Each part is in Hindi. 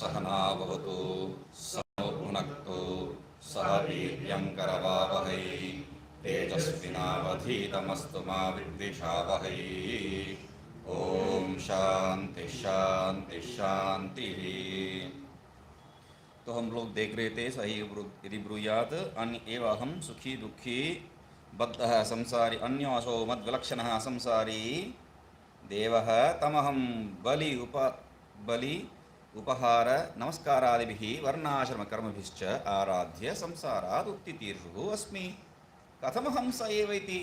सहना भवतु सनो भुनक्तु सह वीर्यं करवावहै तेजस्विनावधीतमस्तु मा विद्विषावहै। ओम शांति शांति शांति। तो हम लोग देख रहे थे सही यदि ब्रूयात अन्य एव हम सुखी दुखी बद्धः संसारी अन्योऽसौ मद्विलक्षणः संसारी देवः तमहं बलि उपहार नमस्कारादिभिः वर्णाश्रम कर्मभिश्च आराध्य संसारात् उत्तितीर्षुः अस्मि। कथमहं स एव इति।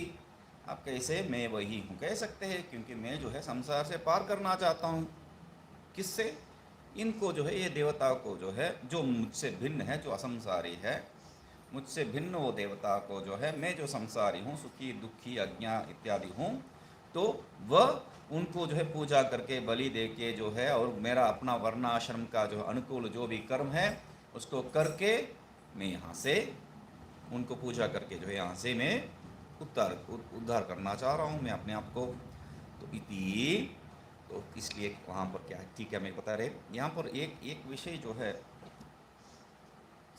आप कैसे मैं वही हूँ कह सकते हैं, क्योंकि मैं जो है संसार से पार करना चाहता हूँ। किससे? इनको जो है, ये देवता को जो है, जो मुझसे भिन्न है, जो असंसारी है, मुझसे भिन्न वो देवता को जो है, मैं जो संसारी हूँ, सुखी दुखी अज्ञा इत्यादि हूँ, तो वह उनको जो है पूजा करके बलि दे के जो है, और मेरा अपना वर्णाश्रम का जो अनुकूल जो भी कर्म है उसको करके मैं यहाँ से उनको पूजा करके जो है यहाँ से मैं उद्धार करना चाह रहा हूँ मैं अपने आप को। तो इति, तो इसलिए वहाँ पर क्या है, ठीक है, मैं बता रहे यहाँ पर एक विषय जो है,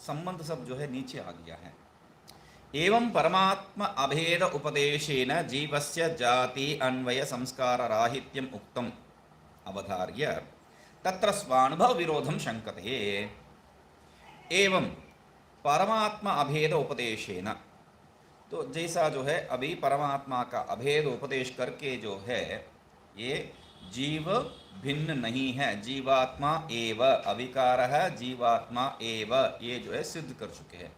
संबंध सब जो है नीचे आ गया है। एवं परमात्मा अभेद उपदेशेन जीवस्य जाति अन्वय संस्कार राहित्यम उक्तम अवधार्य तत्र स्वानुभव विरोधम शंकते। एवं परमात्मा अभेद उपदेशेन, तो जैसा जो है अभी परमात्मा का अभेद उपदेश करके जो है, ये जीव भिन्न नहीं है, जीवात्मा एव अविकारः जीवात्मा एव, ये जो है सिद्ध कर चुके हैं।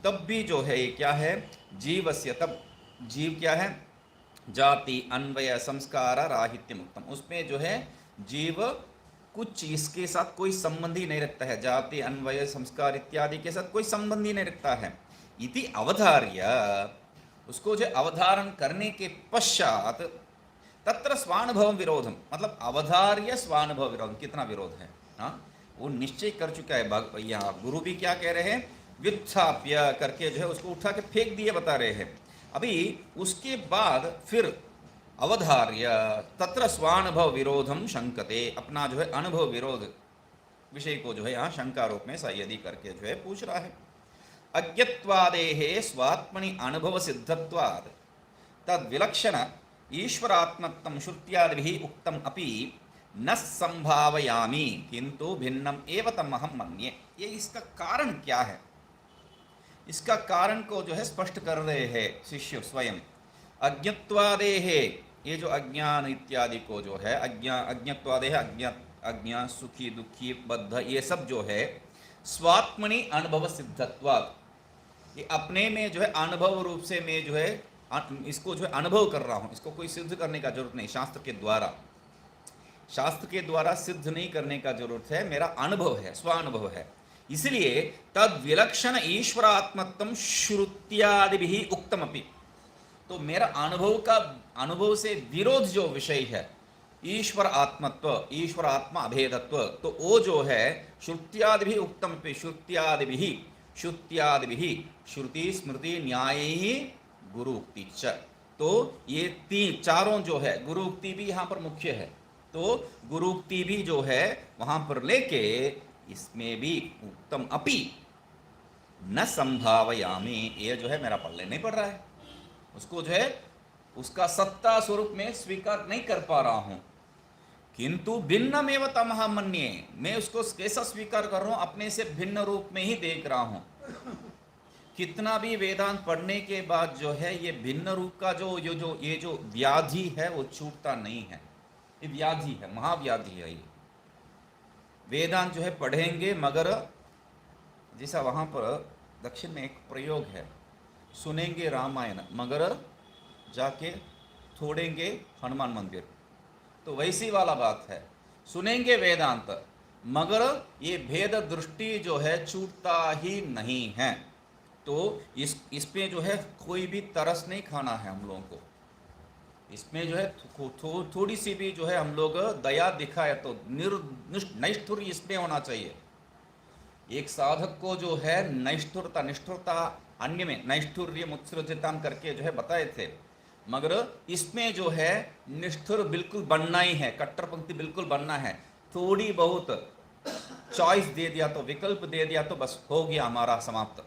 तब भी जो है ये क्या है, जीवस्य, तब जीव क्या है, जाति अन्वय संस्कार राहित्यम उत्तम, उसमें जो है जीव कुछ इसके साथ कोई संबंध ही नहीं रखता है, जाति अन्वय संस्कार इत्यादि के साथ कोई संबंध ही नहीं रखता है। इति अवधार्य, उसको जो अवधारण करने के पश्चात तत्र स्वानुभव विरोधम, मतलब अवधार्य स्वानुभव विरोधम, कितना विरोध है, हाँ, वो निश्चय कर चुका है। यहाँ गुरु भी क्या कह रहे हैं, व्युत्थाप्य करके जो है उसको उठा के फेंक दिए बता रहे हैं। अभी उसके बाद फिर अवधार्य तत्र स्वानुभव विरोधम शंकते, अपना जो है अनुभव विरोध विषय को जो है यहाँ शंका रूप में संयदि करके जो है पूछ रहा है। अज्ञत्वादेः स्वात्मनि अनुभव सिद्धत्वात् तद विलक्षण ईश्वरात्मत्वं श्रुत्यादिभिः उक्तम अपि न संभावयामि किंतु भिन्नम एव तमहं मन्ये। ये इसका कारण क्या है, इसका कारण को जो है स्पष्ट कर रहे हैं शिष्य स्वयं। अज्ञत्वादेः, ये जो अज्ञान इत्यादि को जो है, अज्ञत्वादेः अज्ञा सुखी दुखी बद्ध, ये सब जो है स्वात्मनि अनुभव सिद्धत्वात्, ये अपने में जो है अनुभव रूप से मैं जो है इसको जो है अनुभव कर रहा हूँ, इसको कोई सिद्ध करने का जरूरत नहीं, शास्त्र के द्वारा सिद्ध नहीं करने का जरूरत है, मेरा अनुभव है, स्वानुभव है। इसलिए तद विलक्षण ईश्वरात्मत्वं श्रुत्यादिभिः उक्तमपि, तो मेरा अनुभव से विरोध जो विषय है, ईश्वर आत्मत्व, ईश्वर आत्मा अभेदत्व, तो वो जो है श्रुत्यादिभिः उक्तमपि, श्रुत्यादिभिः श्रुति स्मृति न्याय गुरु उक्ति च, तो ये तीन चारों जो है, गुरु उक्ति भी यहाँ पर मुख्य है, तो गुरु उक्ति भी जो है वहां पर लेके इसमें भी उत्तम अपि न संभावयामि, ये जो है मेरा पल्ले नहीं पड़ रहा है, उसको जो है उसका सत्ता स्वरूप में स्वीकार नहीं कर पा रहा हूं। किंतु भिन्नमेव तमहं मन्ये, मैं उसको कैसा स्वीकार कर रहा हूं, अपने से भिन्न रूप में ही देख रहा हूं। कितना भी वेदांत पढ़ने के बाद जो है ये भिन्न रूप का ये जो व्याधि है वो छूटता नहीं है, ये व्याधि है, महाव्याधि है ये। वेदांत जो है पढ़ेंगे, मगर जैसा वहां पर दक्षिण में एक प्रयोग है, सुनेंगे रामायण मगर जाके छोड़ेंगे हनुमान मंदिर, तो वैसी वाला बात है, सुनेंगे वेदांत मगर ये भेद दृष्टि जो है छूटता ही नहीं है। तो इसमें जो है कोई भी तरस नहीं खाना है हम लोगों को, इसमें जो है थोड़ी सी भी जो है हम लोग दया दिखाए तो नैष्ठुर इसमें होना चाहिए। एक साधक को जो है निष्ठुरता अन्य में नैष्ठुर्य मुत्सृजताम करके जो है बताए थे, मगर इसमें जो है निष्ठुर बिल्कुल बनना ही है, कट्टरपंथी बिल्कुल बनना है। थोड़ी बहुत चॉइस दे दिया तो, विकल्प दे दिया तो बस हो गया हमारा समाप्त।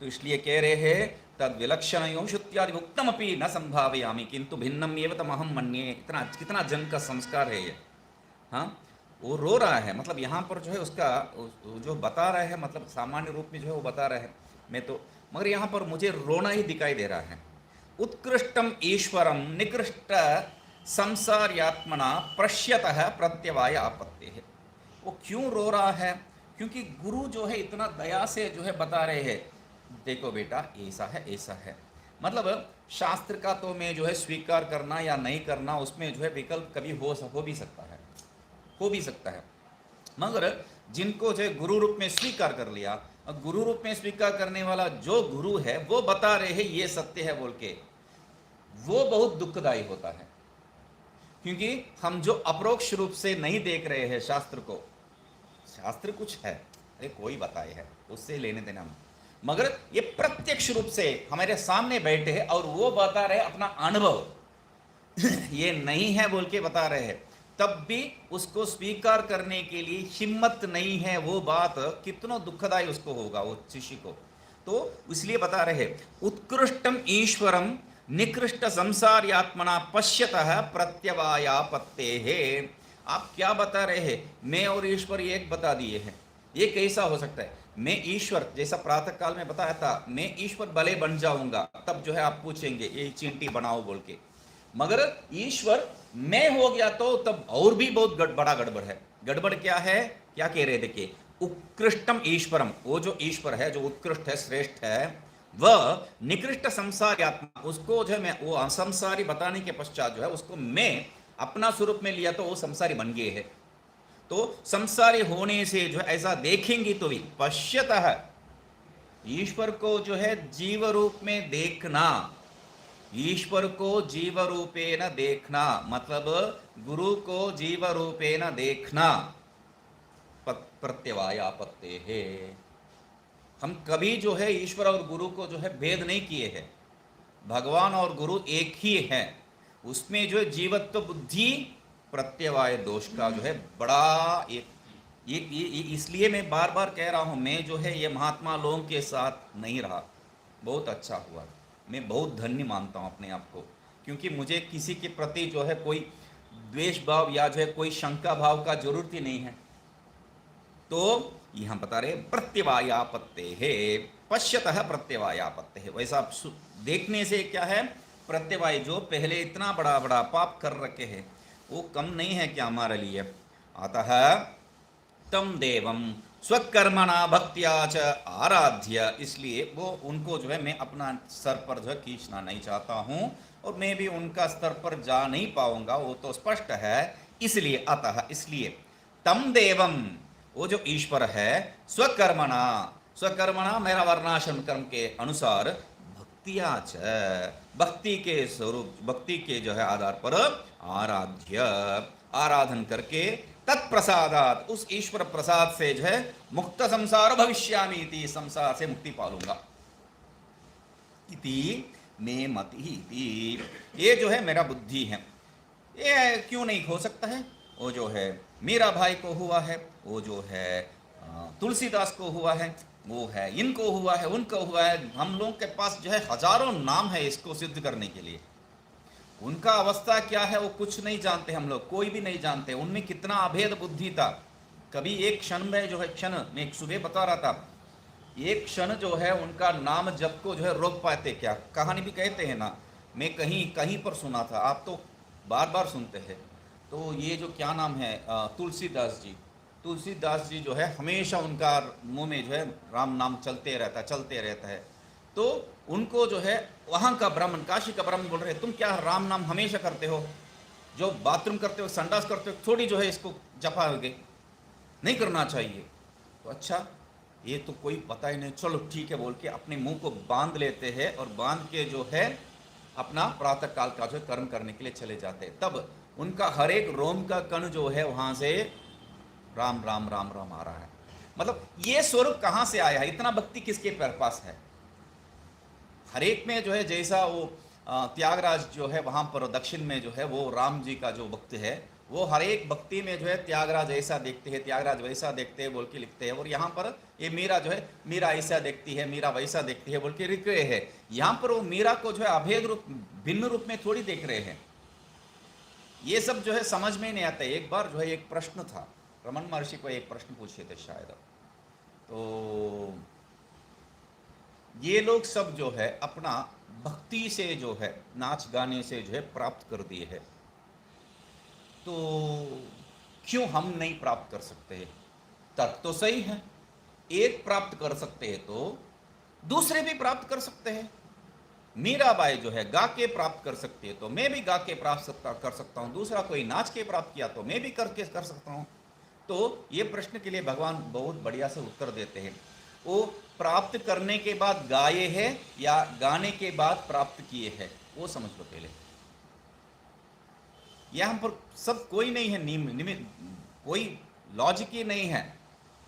तो इसलिए कह रहे हैं तद विलक्षण श्रुत्यादि उक्तमपि न संभावयामि किंतु भिन्नम एव तमहम मन्ये। इतना कितना जन का संस्कार है ये। हाँ, वो रो रहा है, मतलब यहाँ पर जो है उसका जो बता रहा है, मतलब सामान्य रूप में जो है वो बता रहा है मैं तो, मगर यहाँ पर मुझे रोना ही दिखाई दे रहा है। उत्कृष्टम ईश्वरम निकृष्ट संसार्यात्मना पश्यतः प्रत्यवाय आपत्ति है। वो क्यों रो रहा है? क्योंकि गुरु जो है इतना दया से जो है बता रहे हैं, देखो बेटा ऐसा है ऐसा है। मतलब शास्त्र का तो मैं जो है स्वीकार करना या नहीं करना, उसमें जो है विकल्प कभी हो भी सकता है, हो भी सकता है। मगर जिनको जो है गुरु रूप में स्वीकार कर लिया, और गुरु रूप में स्वीकार करने वाला जो गुरु है वो बता रहे हैं ये सत्य है बोल के, वो बहुत दुखदायी होता है। क्योंकि हम जो अपरोक्ष रूप से नहीं देख रहे हैं शास्त्र को, शास्त्र कुछ है, अरे कोई बताए है उससे लेने देना, मगर ये प्रत्यक्ष रूप से हमारे सामने बैठे हैं और वो बता रहे अपना अनुभव ये नहीं है बोल के बता रहे हैं, तब भी उसको स्वीकार करने के लिए हिम्मत नहीं है। वो बात कितना दुखदायी उसको होगा वो शिष्य को। तो इसलिए बता रहे उत्कृष्टम ईश्वरम निकृष्ट संसार्यात्मना पश्यतः प्रत्यवायापत्ते है। आप क्या बता रहे हैं? मैं और ईश्वर एक बता दिए हैं। ये कैसा हो सकता है? मैं ईश्वर, जैसा प्रातः काल में बताया था, मैं ईश्वर भले बन जाऊंगा, तब जो है आप पूछेंगे ये चींटी बनाओ बोल के, मगर ईश्वर मैं हो गया तो तब और भी बहुत बड़ा गड़बड़ है। गड़बड़ क्या है? क्या कह रहे? देखिए, उत्कृष्टम ईश्वरम, वो जो ईश्वर है, जो उत्कृष्ट है, श्रेष्ठ है, वह निकृष्ट संसार आत्मा, उसको जो है मैं वो असंसारी बताने के पश्चात जो है उसको मैं अपना स्वरूप में लिया तो वो संसारी बन गए है। तो संसारी होने से जो है ऐसा देखेंगी तो भी पश्यतः, ईश्वर को जो है जीव रूप में देखना, ईश्वर को जीव रूपेण देखना, मतलब गुरु को जीव रूपेण देखना, प्रत्यवायापत्ते है। हम कभी जो है ईश्वर और गुरु को जो है भेद नहीं किए हैं। भगवान और गुरु एक ही है, उसमें जो है जीवत्व बुद्धि प्रत्यवाय दोष का जो है बड़ा एक ये इसलिए मैं बार बार कह रहा हूं, मैं जो है ये महात्मा लोगों के साथ नहीं रहा, बहुत अच्छा हुआ। मैं बहुत धन्य मानता हूं अपने आप को, क्योंकि मुझे किसी के प्रति जो है कोई द्वेष भाव या जो है कोई शंका भाव का जरूरत ही नहीं है। तो यहां बता रहे प्रत्यवायापत्ते है, पश्यतः प्रत्यवायापत्ते है। वैसा देखने से क्या है? प्रत्यवाय जो पहले इतना बड़ा बड़ा पाप कर रखे हैं वो कम नहीं है क्या हमारे लिए? अतः तम देवम स्वकर्मणा भक्त्या च आराध्य, इसलिए वो उनको जो है मैं अपना स्तर पर जो है खींचना नहीं चाहता हूं, और मैं भी उनका स्तर पर जा नहीं पाऊंगा, वो तो स्पष्ट है। इसलिए अतः, इसलिए तम देवम, वो जो ईश्वर है, स्वकर्मणा, स्वकर्मणा मेरा वर्णाश्रम कर्म के अनुसार, भक्तिया च, भक्ति के स्वरूप, भक्ति के जो है आधार पर आराध्य, आराधन करके तत्प्रसादात, उस ईश्वर प्रसाद से जो है मुक्त संसार भविष्यामि इति, संसार से मुक्ति पालूंगा इति मे मति इति। ये जो है मेरा बुद्धि है। ये क्यों नहीं हो सकता है? वो जो है मीरा भाई को हुआ है, वो जो है तुलसीदास को हुआ है, वो है इनको हुआ है, उनको हुआ है। हम लोगों के पास जो है हजारों नाम है इसको सिद्ध करने के लिए। उनका अवस्था क्या है वो कुछ नहीं जानते, हम लोग कोई भी नहीं जानते। उनमें कितना अभेद बुद्धि था। कभी एक क्षण में जो है, क्षण में सुबह बता रहा था, एक क्षण जो है उनका नाम जप को जो है रोक पाते क्या? कहानी भी कहते हैं ना, मैं कहीं कहीं पर सुना था, आप तो बार बार सुनते हैं। तो ये जो क्या नाम है, तुलसीदास जी, तुलसीदास जी जो है हमेशा उनका मुंह में जो है राम नाम चलते रहता है। तो उनको जो है वहाँ का ब्राह्मण, काशी का ब्राह्मण बोल रहे, तुम क्या राम नाम हमेशा करते हो? जो बाथरूम करते हो, संडास करते हो, थोड़ी जो है इसको जपाओगे, नहीं करना चाहिए। तो अच्छा, ये तो कोई पता ही नहीं, चलो ठीक है बोल के अपने मुंह को बांध लेते हैं, और बांध के जो है अपना प्रातः काल का जो कर्म करने के लिए चले जाते हैं। तब उनका हर एक रोम का कण जो है वहां से राम राम राम राम आ रहा है। मतलब ये स्वरूप कहां से आया है? इतना भक्ति किसके पास है? हर एक में जो है, जैसा वो त्यागराज जो है वहां पर दक्षिण में जो है वो राम जी का जो भक्त है, वो हर एक भक्ति में जो है त्यागराज ऐसा देखते हैं, त्यागराज वैसा देखते हैं बोल के लिखते हैं। और यहाँ पर ये मीरा जो है, मीरा ऐसा देखती है, मीरा वैसा देखती है बोल के लिख रहे हैं। यहाँ पर वो मीरा को जो है अभेद रूप, भिन्न रूप में थोड़ी देख रहे हैं। ये सब जो है समझ में नहीं आता। एक बार जो है एक प्रश्न था, रमन महर्षि को एक प्रश्न पूछे थे शायद, तो ये लोग सब जो है अपना भक्ति से जो है, नाच गाने से जो है प्राप्त कर दिए है, तो क्यों हम नहीं प्राप्त कर सकते? तर्क तो सही है, एक प्राप्त कर सकते हैं तो दूसरे भी प्राप्त कर सकते हैं। मीराबाई जो है गा के प्राप्त कर सकती है, तो मैं भी गा के प्राप्त कर सकता हूं। दूसरा कोई नाच के प्राप्त किया तो मैं भी करके कर सकता हूं। तो ये प्रश्न के लिए भगवान बहुत बढ़िया से उत्तर देते हैं। वो प्राप्त करने के बाद गाए हैं या गाने के बाद प्राप्त किए हैं, वो समझ लो पहले। यहां पर सब कोई नहीं है, कोई लॉजिक ही नहीं है।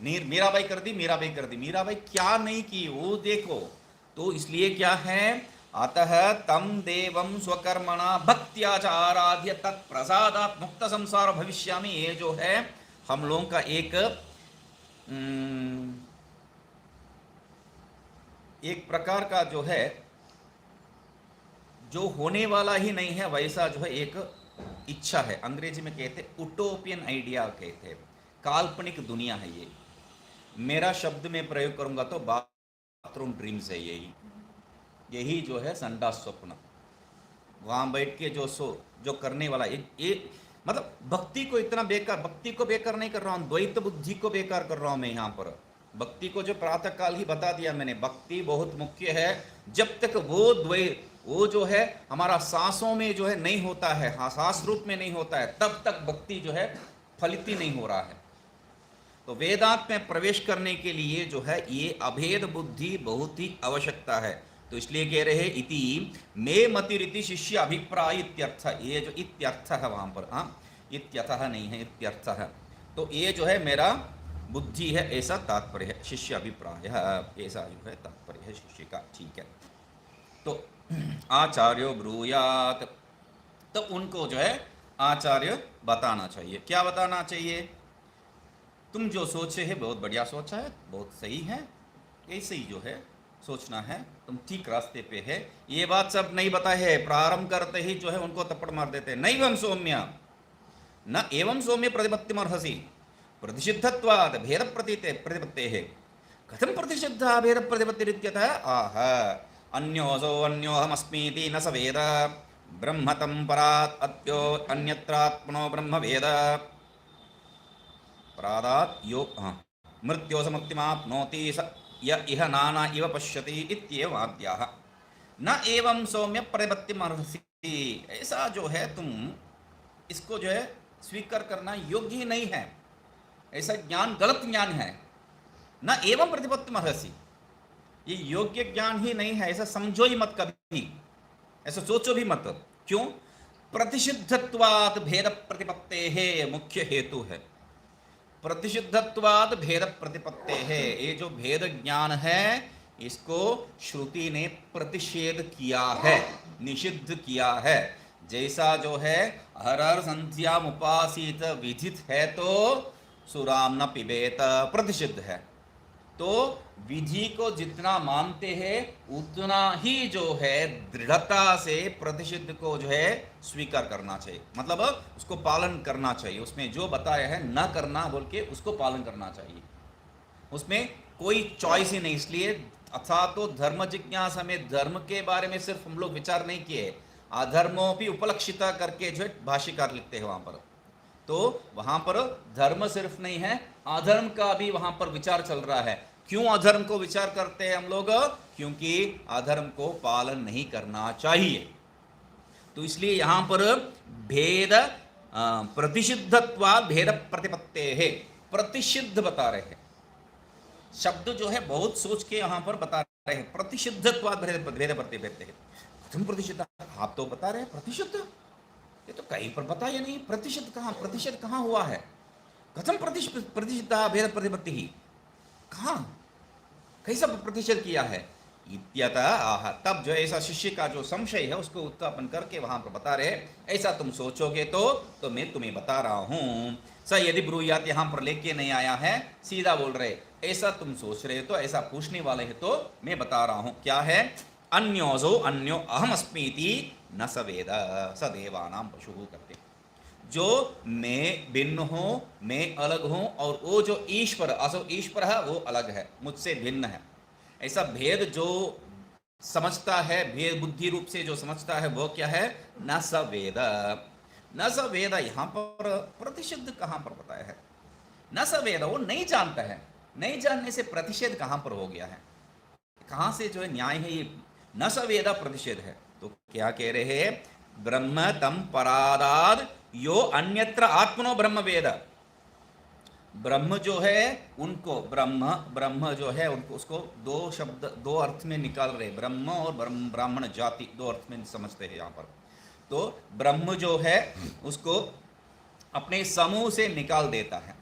मीराबाई कर दी, मीराबाई कर दी, मीराबाई क्या नहीं की वो देखो। तो इसलिए क्या है, अतः तम देवम स्वकर्मणा भक्त्या च आराध्य तत्प्रसादात् मुक्त संसार भविष्यामि। ये जो है हम लोगों का एक प्रकार का जो है, जो होने वाला ही नहीं है वैसा जो है एक इच्छा है। अंग्रेजी में कहते उटोपियन आइडिया कहते हैं, काल्पनिक दुनिया है ये। मेरा शब्द में प्रयोग करूंगा तो बाथरूम ड्रीम्स है यही जो है संडास स्वप्न। वहां बैठ के जो करने वाला एक मतलब भक्ति को इतना बेकार, भक्ति को बेकार नहीं कर रहा हूं, द्वैत बुद्धि को बेकार कर रहा हूं मैं यहाँ पर। भक्ति को जो प्रातः काल ही बता दिया मैंने, भक्ति बहुत मुख्य है। जब तक वो जो है हमारा सांसों में जो है नहीं होता है, हाँ सांस रूप में नहीं होता है, तब तक भक्ति जो है फलित ही नहीं हो रहा है। तो वेदांत में प्रवेश करने के लिए जो है ये अभेद बुद्धि बहुत ही आवश्यकता है। तो इसलिए कह रहे हैं इति मे मतिरिति शिष्य अभिप्राय इत्यर्थ। ये जो इत्यर्थ है वहां पर, हाँ इत्यर्थः नहीं है, इत्यर्थ है। तो ये जो है मेरा बुद्धि है ऐसा तात्पर्य है, शिष्य अभिप्राय ऐसा जो है तात्पर्य है शिष्य का। ठीक है, तो आचार्यो ब्रूयात, तो उनको जो है आचार्य बताना चाहिए। क्या बताना चाहिए? तुम जो सोचे है बहुत बढ़िया सोचा है, बहुत सही है, ऐसे ही जो है सोचना है, तुम ठीक रास्ते पे है। ये बात सब नहीं बताए है, प्रारंभ करते ही जो है उनको थप्पड़ मार देते हैं। नैवं सौम्य न एवं सौम्य प्रतिपत्तिमर्हसि प्रतिषिद्धत्वात् भेद प्रतिपत्तेः। कथं प्रतिषिद्धः भेद प्रतिपत्तिरित्यतः आह अन्योऽसौ अन्योऽहमस्मीति न स वेद ब्रह्म तं परात् अत्यो अन्यत्रात्मनो ब्रह्म वेद प्रादात् यो मृत्योसमुक्तिमाप्नोति स य इह नाना इव पश्यति इत्येवाद्याः। न एवं सौम्य प्रतिपत्तिमर्हसि, ऐसा जो है तुम इसको जो है स्वीकार करना योग्य ही नहीं है, ऐसा ज्ञान गलत ज्ञान है। न एवं प्रतिपत्तिमर्हसि, ये योग्य ज्ञान ही नहीं है, ऐसा समझो ही मत कभी, ऐसा सोचो भी मत। क्यों? प्रतिषिद्धत्वात् भेद प्रतिपत्तेः मुख्य हेतु है। प्रतिषिद्धत्वाद भेद प्रतिपत्ते है, ये जो भेद ज्ञान है इसको श्रुति ने प्रतिषेध किया है, निषिद्ध किया है। जैसा जो है हर हर संध्या उपासित विधित है तो सुराम न पिबेत प्रतिषिद्ध है। तो विधि को जितना मानते हैं उतना ही जो है दृढ़ता से प्रतिषिद्ध को जो है स्वीकार करना चाहिए, मतलब उसको पालन करना चाहिए। उसमें जो बताया है न करना बोल के उसको पालन करना चाहिए, उसमें कोई चॉइस ही नहीं। इसलिए अथा तो धर्म जिज्ञासा में धर्म के बारे में सिर्फ हम लोग विचार नहीं किए, अधर्मों भी उपलक्षिता करके जो है भाष्यकार लिखते हैं वहां पर। तो वहां पर धर्म सिर्फ नहीं है, अधर्म का भी वहां पर विचार चल रहा है। क्यों अधर्म को विचार करते हैं हम लोग? क्योंकि अधर्म को पालन नहीं करना चाहिए। तो इसलिए यहां पर भेद प्रतिषिद्धत्वा भेद प्रतिपत्ते है, प्रतिषिद्ध बता रहे हैं। शब्द जो है बहुत सोच के यहां पर बता रहे हैं। प्रतिषिद्धत्वा भेद प्रतिपत्ते है। तुम प्रतिषिद्ध, आप तो बता रहे हैं प्रतिषिद्ध, ये तो कहीं पर बताया नहीं। प्रतिशत कहाँ, प्रतिशत कहाँ हुआ है? कथम प्रतिशत भेद प्रतिपत्ति ही, कहाँ कैसा प्रतिशत किया है? इत्यतः आह। तब जो ऐसा शिष्य का जो संशय है उसको उत्थापन करके वहां पर बता रहे, ऐसा तुम सोचोगे तो मैं तुम्हें बता रहा हूं। स यदि ब्रूयात यहां पर लेके नहीं आया है, सीधा बोल रहे ऐसा तुम सोच रहे हो तो, ऐसा पूछने वाले है तो मैं बता रहा हूं। क्या है? अन्योजो अन्यो अहमस्मीति न सवेद स देवानां पशु करते। जो मैं भिन्न हूं, मैं अलग हूं, और वो जो ईश्वर असो ईश्वर है वो अलग है, मुझसे भिन्न है, ऐसा भेद जो समझता है, भेद बुद्धि रूप से जो समझता है वो क्या है? न स वेद। न स वेद यहां पर प्रतिषिद्ध कहां पर बताया है? न स वेद, वो नहीं जानता है। नहीं जानने से प्रतिषेध कहां पर हो गया है? कहां से जो है न्याय है? ये न स वेद प्रतिषेध है। तो क्या कह रहे हैं? ब्रह्म तम परादाद यो अन्यत्र आत्मनो ब्रह्म वेद। ब्रह्म जो है उनको, ब्रह्म जो है उनको, उसको दो शब्द दो अर्थ में निकाल रहे, ब्रह्म और ब्राह्मण जाति, दो अर्थ में समझते हैं यहाँ पर। तो ब्रह्म जो है उसको अपने समूह से निकाल देता है,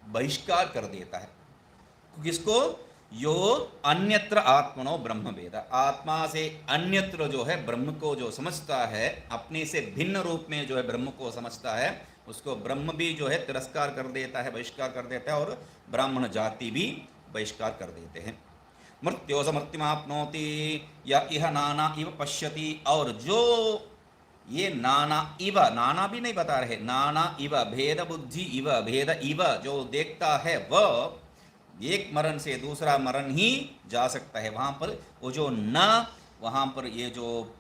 बहिष्कार कर देता है। किसको? यो अन्यत्र आत्मनो ब्रह्म वेद। आत्मा से अन्यत्र जो है ब्रह्म को जो समझता है, अपने से भिन्न रूप में जो है ब्रह्म को समझता है, उसको ब्रह्म भी जो है तिरस्कार कर देता है, बहिष्कार कर देता है, और ब्राह्मण जाति भी बहिष्कार कर देते हैं। मृत्योस मृत्युमाप्नोति या इह नाना इव पश्यति। और जो ये नाना इव, नाना भी नहीं बता रहे, नाना इव भेद बुद्धि इव भेद इव जो देखता है वह एक मरण से दूसरा मरण ही जा सकता है। वहां पर वो जो न, वहां पर ये जो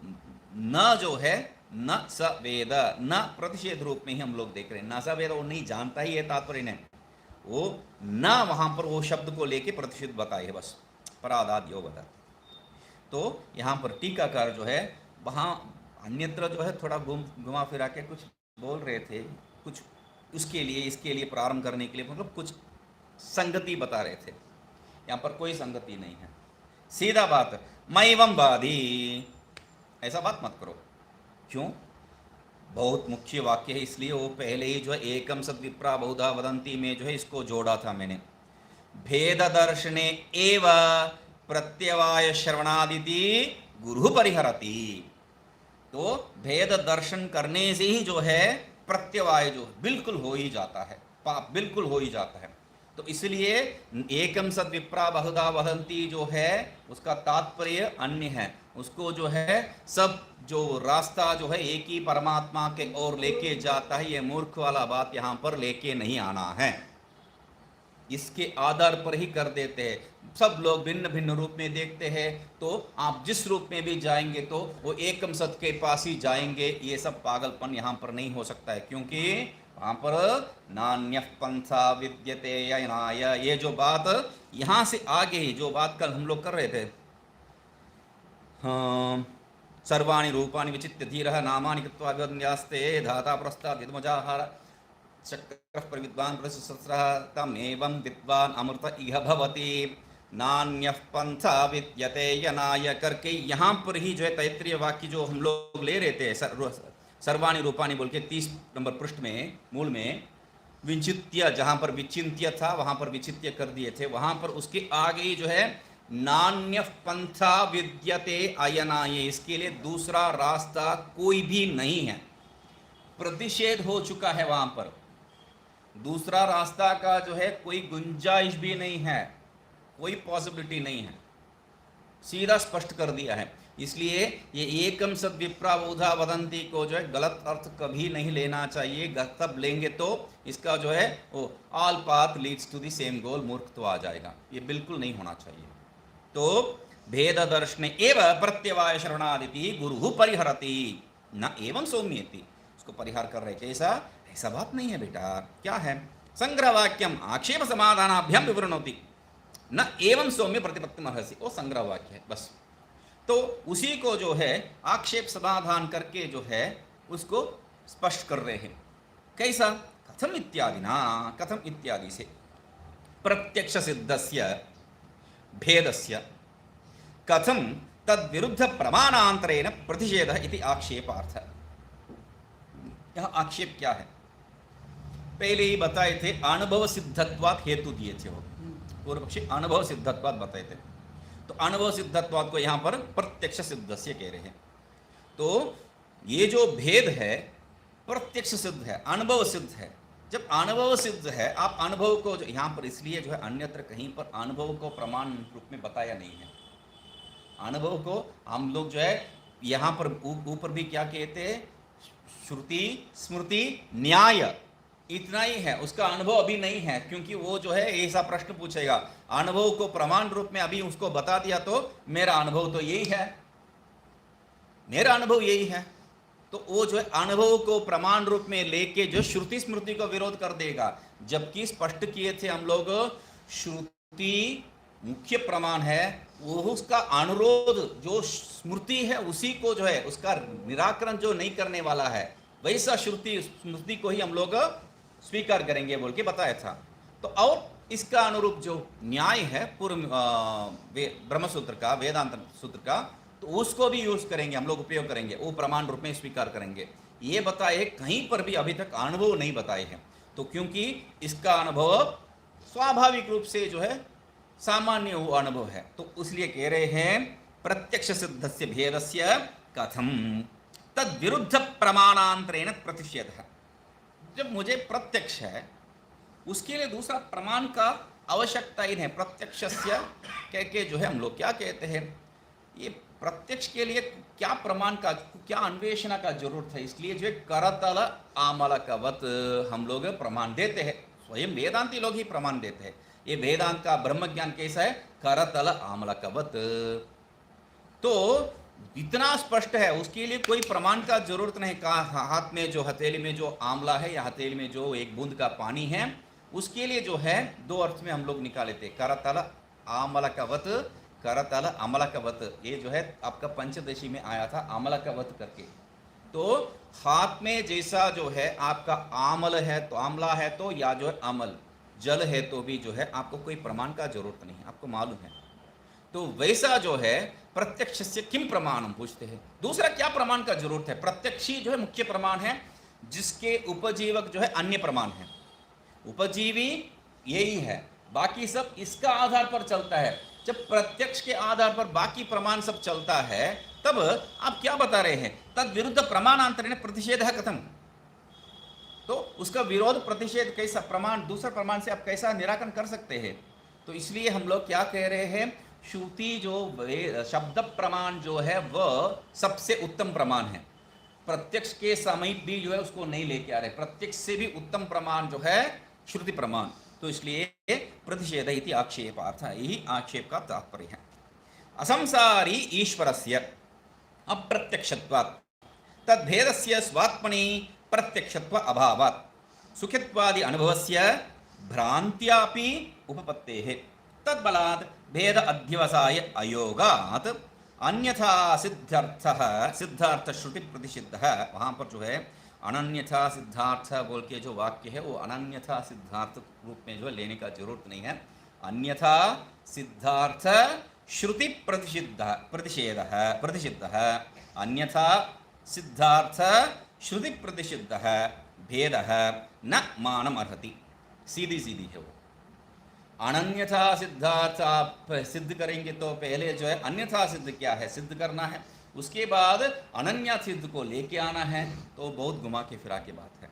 न जो है न स वेद, न प्रतिषेध रूप में ही हम लोग देख रहे हैं। न स वेद वो नहीं जानता ही है, तात्पर्य ने वो न वहां पर वो शब्द को लेके प्रतिषेध बताए है, बस परादाद योग बता। तो यहां पर टीकाकार जो है वहां अन्यत्र जो है थोड़ा घुमा फिरा के कुछ बोल रहे थे, कुछ उसके लिए इसके लिए प्रारंभ करने के लिए, मतलब कुछ संगति बता रहे थे। यहां पर कोई संगति नहीं है, सीधा बात मैवं वादी, ऐसा बात मत करो। क्यों? बहुत मुख्य वाक्य है, इसलिए वो पहले ही जो है एकम सद विप्रा बहुधा वदंती में जो है इसको जोड़ा था मैंने। भेद दर्शने एव प्रत्यवाय श्रवणादिति गुरु परिहरति। तो भेद दर्शन करने से ही जो है प्रत्यवाय जो बिल्कुल हो ही जाता है, पाप बिल्कुल हो ही जाता है। तो इसलिए एकम सद विप्रा बहुधा वदंती जो है उसका तात्पर्य अन्य है, उसको जो है सब जो रास्ता जो है एक ही परमात्मा के ओर लेके जाता है, ये मूर्ख वाला बात यहाँ पर लेके नहीं आना है। इसके आधार पर ही कर देते हैं। सब लोग भिन्न भिन्न रूप में देखते हैं, तो आप जिस रूप में भी जाएंगे तो वो एकम सत के पास ही जाएंगे। ये सब पागलपन यहाँ पर नहीं हो सकता है, क्योंकि वहां पर नान्य पंथा विद्यते यनाय, ये जो बात यहाँ से आगे ही जो बात कल हम लोग कर रहे थे, सर्वाणि रूपाणि विचित्य धीरः नामानि कृत्वा विवदन्यास्ते धाता प्रस्ताद् यदमजाहार चक्रः प्रविद्वान् प्रशस्त्रः तमेवं विद्वान् अमृत इह भवति नान्यः पंथा विद्यते यनाय करके यहाँ पर ही जो है तैत्रीय वाक्य जो हम लोग ले रहे थे, सर्वाणि रूपाणि बोल के 30 नंबर पृष्ठ में मूल में विचित्य, जहाँ पर विचिन्त्य था वहाँ पर विचित्य कर दिए थे, वहाँ पर उसके आगे ही जो है नान्य पंथा विद्यते अयनाय, इसके लिए दूसरा रास्ता कोई भी नहीं है। प्रतिषेध हो चुका है, वहां पर दूसरा रास्ता का जो है कोई गुंजाइश भी नहीं है, कोई पॉसिबिलिटी नहीं है, सीधा स्पष्ट कर दिया है। इसलिए ये एकम सद विप्रा बहुधा वदंती को जो है गलत अर्थ कभी नहीं लेना चाहिए। तब लेंगे तो इसका जो है वो all path leads to the same goal, मूर्ख तो आ जाएगा, ये बिल्कुल नहीं होना चाहिए। तो भेद दर्शन एव प्रत्यवाय शरणादिति गुरु परिहरति न एवं सौम्यति, उसको परिहार कर रहे कैसा? ऐसा बात नहीं है बेटा। क्या है? संग्रह वाक्यम आक्षेप समाधानाभ्याम विवरणोति न एवं सौम्य प्रतिपत्ति अर्हसि, वो संग्रह वाक्य है बस। तो उसी को जो है आक्षेप समाधान करके जो है उसको स्पष्ट कर रहे हैं। कैसा? कथम इत्यादि ना, कथम इत्यादि से प्रत्यक्ष सिद्धस्य भेदस्य कथम तद विरुद्ध प्रमाणांतरेण प्रतिषेध इति आक्षेपार्थ। यह आक्षेप क्या है? पहले ही बताए थे, अनुभव सिद्धत्वात् हेतु दिए थे वो पूर्व पक्षी, अनुभव सिद्धत्वात् बताए थे। तो अनुभव सिद्धत्वात् को यहाँ पर प्रत्यक्ष सिद्धस्य कह रहे हैं। तो ये जो भेद है प्रत्यक्ष सिद्ध है, अनुभव सिद्ध है। जब अनुभव सिद्ध है, आप अनुभव को यहाँ पर इसलिए जो है अन्यत्र कहीं पर अनुभव को प्रमाण रूप में बताया नहीं है। अनुभव को हम लोग जो है यहाँ पर ऊपर भी क्या कहते हैं, श्रुति स्मृति न्याय, इतना ही है, उसका अनुभव अभी नहीं है। क्योंकि वो जो है ऐसा प्रश्न पूछेगा, अनुभव को प्रमाण रूप में अभी उसको बता दिया तो मेरा अनुभव तो यही है, मेरा अनुभव यही है। तो वो जो है अनुभव को प्रमाण रूप में लेके जो श्रुति स्मृति को विरोध कर देगा। जबकि स्पष्ट किए थे हम लोग, श्रुति मुख्य प्रमाण है, वो उसका अनुरोध जो स्मृति है उसी को जो है उसका निराकरण जो नहीं करने वाला है, वैसा श्रुति स्मृति को ही हम लोग स्वीकार करेंगे बोल के बताया था। तो और इसका अनुरूप जो न्याय है पूर्व ब्रह्मसूत्र का, वेदांत सूत्र का, तो उसको भी यूज करेंगे हम लोग, उपयोग करेंगे, वो प्रमाण रूप में स्वीकार करेंगे। ये बताए कहीं पर भी अभी तक अनुभव नहीं बताए हैं। तो क्योंकि इसका अनुभव स्वाभाविक रूप से जो है सामान्य वो अनुभव है, तो इसलिए कह रहे हैं प्रत्यक्ष सिद्धस्य भेदस्य कथम तद विरुद्ध प्रमाणांतरेण प्रतिषेध। जब मुझे प्रत्यक्ष है उसके लिए दूसरा प्रमाण का आवश्यकता ही नहीं। प्रत्यक्षस्य कह के जो है हम लोग क्या कहते हैं, ये प्रत्यक्ष के लिए क्या प्रमाण का, क्या अन्वेषण का जरूरत है। इसलिए जो है करतल आमलकवत हम लोग प्रमाण देते हैं, स्वयं वेदांती लोग ही प्रमाण देते हैं। ये वेदांत का ब्रह्म ज्ञान कैसा है, करतल आमलकवत। तो इतना स्पष्ट है, उसके लिए कोई प्रमाण का जरूरत नहीं। का हाथ में जो हथेली में जो आंवला है या हथेली में जो एक बूंद का पानी है, उसके लिए जो है दो अर्थ में हम लोग निकाले थे, करतल आमलकवत, करतल अमलकवत। ये जो है आपका पंचदशी में आया था अमलकवत करके। तो हाथ में जैसा जो है आपका आमल है तो आमला है तो, या जो है अमल जल है तो भी जो है आपको कोई प्रमाण का जरूरत नहीं, आपको मालूम है। तो वैसा जो है प्रत्यक्ष से किम प्रमाणम पूछते हैं, दूसरा क्या प्रमाण का जरूरत है। प्रत्यक्षी जो है मुख्य प्रमाण है, जिसके उपजीवक जो है अन्य प्रमाण है। उपजीवी यही है, बाकी सब इसका आधार पर चलता है। जब प्रत्यक्ष के आधार पर बाकी प्रमाण सब चलता है, तब आप क्या बता रहे हैं, तद विरुद्ध प्रमाणांतरेण प्रतिषेध कथम। तो उसका विरोध प्रतिषेध कैसा, प्रमाण दूसरा प्रमाण से आप कैसा निराकरण कर सकते हैं। तो इसलिए हम लोग क्या कह रहे हैं, श्रुति जो शब्द प्रमाण जो है वह सबसे उत्तम प्रमाण है। प्रत्यक्ष के समीप भी जो है उसको नहीं लेके आ रहे, प्रत्यक्ष से भी उत्तम प्रमाण जो है श्रुति प्रमाण। तो इसलिए प्रतिषेध इति आक्षेपार्थ, यही आक्षेप का तात्पर्य है। असंसारी ईश्वरस्य अप्रत्यक्षत्वात् तद्भेदस्य स्वात्मनि प्रत्यक्षत्व अभावात् सुखित्वादि अनुभवस्य भ्रान्त्यापि उपपत्तेः तद्बलात् भेद अध्यवसाय अयोगात् अन्यथा सिद्धार्थः सिद्धार्थ श्रुति प्रतिषिद्धः। वहाँ पर जो है अनन्यथा सिद्धार्थ बोल के जो वाक्य है वो अनन्यथा सिद्धार्थ रूप में जो लेने का जरूरत नहीं है। अन्यथा सिद्धार्थ श्रुति प्रतिषिद्धः अन्यथा सिद्धार्थ श्रुति प्रतिषिद्धः भेदः न मानम अर्हति। सीधी सीधी है वो। अनन्यथा सिद्धार्थ आप सिद्ध करेंगे तो पहले जो है अन्यथा सिद्ध क्या है सिद्ध करना है, उसके बाद अनन्या सिद्ध को लेके आना है, तो बहुत घुमा के फिरा के बात है।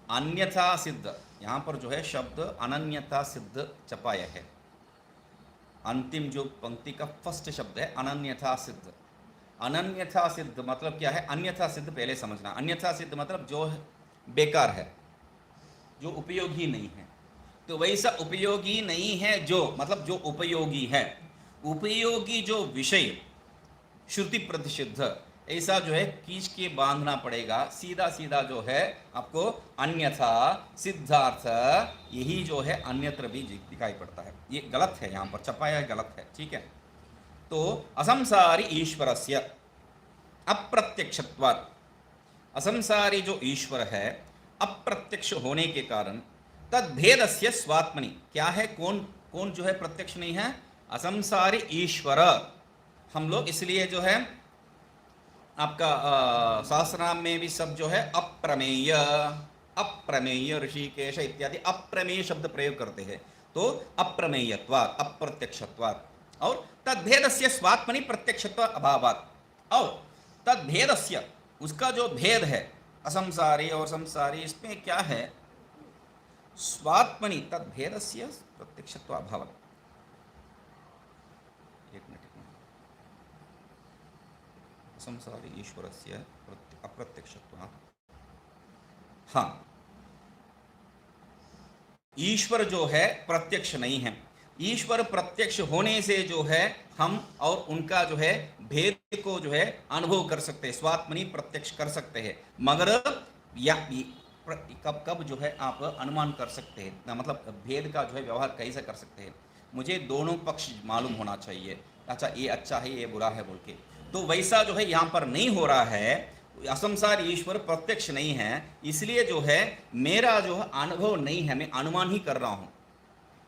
अन्यथा सिद्ध यहाँ पर जो है शब्द अनन्यथा सिद्ध चपाया है, अंतिम जो पंक्ति का फर्स्ट शब्द है अनन्यथा सिद्ध। अनन्यथा सिद्ध मतलब क्या है, अन्यथा सिद्ध पहले समझना। अन्यथा सिद्ध मतलब जो बेकार है, जो उपयोगी नहीं है। तो वैसा उपयोगी नहीं है जो मतलब जो उपयोगी है, उपयोगी जो विषय श्रुति प्रतिषिद्ध, ऐसा जो है खींच के बांधना पड़ेगा। सीधा सीधा जो है आपको अन्यथा सिद्धार्थ यही जो है अन्यत्र भी दिखाई पड़ता है। ये गलत है, यहाँ पर छपाया गलत है, ठीक है। तो असंसारी ईश्वरस्य अप्रत्यक्षत्वात्, असंसारी जो ईश्वर है अप्रत्यक्ष होने के कारण तद्भेदस्य स्वात्मनि, क्या है कौन कौन जो है प्रत्यक्ष नहीं है, असंसारी ईश्वर। हम लोग इसलिए जो है आपका सहस्रनाम में भी सब जो है अप्रमेय अप्रमेय ऋषिकेश इत्यादि अप्रमेय शब्द प्रयोग करते हैं। तो अप्रमेयत्वात् अप्रत्यक्षत्वात् और तद्भेदस्य स्वात्मनि प्रत्यक्षत्व अभावात्, और तद्भेदस्य उसका जो भेद है असंसारी और संसारी, इसमें क्या है, स्वात्मनि तद्भेदस्य प्रत्यक्षत्व अभावात्। एक मिनट, असंसारी ईश्वरस्य अप्रत्यक्षत्वात्। हाँ, ईश्वर जो है प्रत्यक्ष नहीं है। ईश्वर प्रत्यक्ष होने से जो है हम और उनका जो है भेद को जो है अनुभव कर सकते हैं, स्वात्मनि प्रत्यक्ष कर सकते हैं, मगर या कब कब जो है आप अनुमान कर सकते हैं, मतलब भेद का जो है व्यवहार कैसे कर सकते हैं, मुझे दोनों पक्ष मालूम होना चाहिए, अच्छा ये अच्छा है ये बुरा है बोल के। तो वैसा जो है यहाँ पर नहीं हो रहा है, असंसार ईश्वर प्रत्यक्ष नहीं है, इसलिए जो है मेरा जो है अनुभव नहीं है, मैं अनुमान ही कर रहा हूं।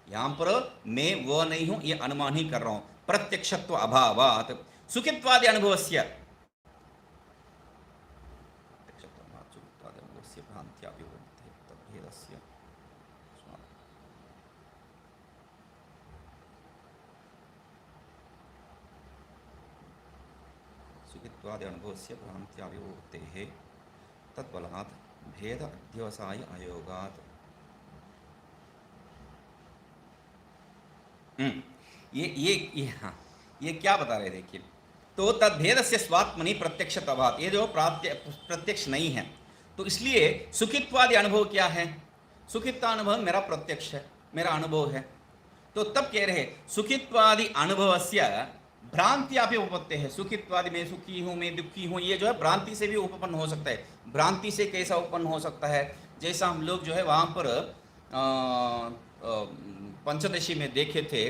यहां पर मैं वो नहीं हूं, ये अनुमान ही कर रहा हूं। प्रत्यक्षत्व अभावात् सुखित्वादि अनुभवस्य सुखित्वादि अनुभवस्य भ्रान्त्याविवर्तेः तद्बलात् भेद अध्यवसाय अयोगात्। हाँ, ये क्या बता रहे देखिए, तो तद्भेदस्य स्वात्मनि प्रत्यक्षत्वात्, ये जो प्रत्यक्ष नहीं है, तो इसलिए सुखित्वादि अनुभव क्या है, सुखित्वानुभव मेरा प्रत्यक्ष है, मेरा अनुभव है। तो तब कह रहे सुखित्वादि अनुभवस्य भ्रांत्यापि उपपत्ति है। सुखित्वादि में सुखी हूँ, मैं दुखी हूँ, ये जो है भ्रांति से भी उपपन्न हो सकता है। भ्रांति से कैसा उपपन्न हो सकता है, जैसा हम लोग जो है वहाँ पर पंचदशी में देखे थे,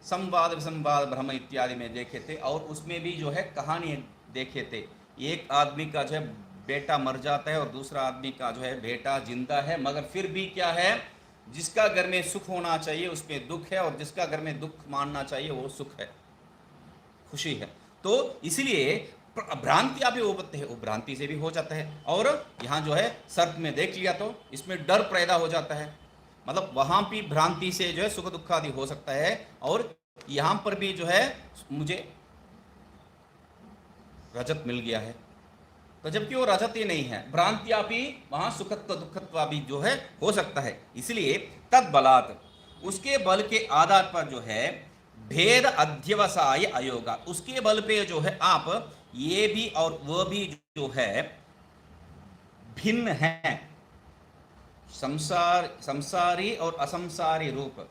संवाद विसंवाद भ्रम इत्यादि में देखे थे, और उसमें भी जो है कहानी देखे थे। एक आदमी का जो है बेटा मर जाता है और दूसरा आदमी का जो है बेटा जिंदा है, मगर फिर भी क्या है, जिसका घर में सुख होना चाहिए उसमें दुख है, और जिसका घर में दुख मानना चाहिए वो सुख है, खुशी है। तो इसलिए भ्रांति अभी उपत्ति है, वो भ्रांति से भी हो जाता है। और यहाँ जो है सर्प में देख लिया तो इसमें डर पैदा हो जाता है, मतलब वहां भी भ्रांति से जो है सुख दुख आदि हो सकता है, और यहां पर भी जो है मुझे रजत मिल गया है, तो जबकि वो रजत ही नहीं है, भ्रांतिया भी वहां सुखत्व दुखत्व भी जो है हो सकता है। इसलिए तद्बलात्, उसके बल के आधार पर जो है भेद अध्यवसाय अयोगा, उसके बल पे जो है आप ये भी और वह भी जो है भिन्न है, संसारी और असंसारी रूप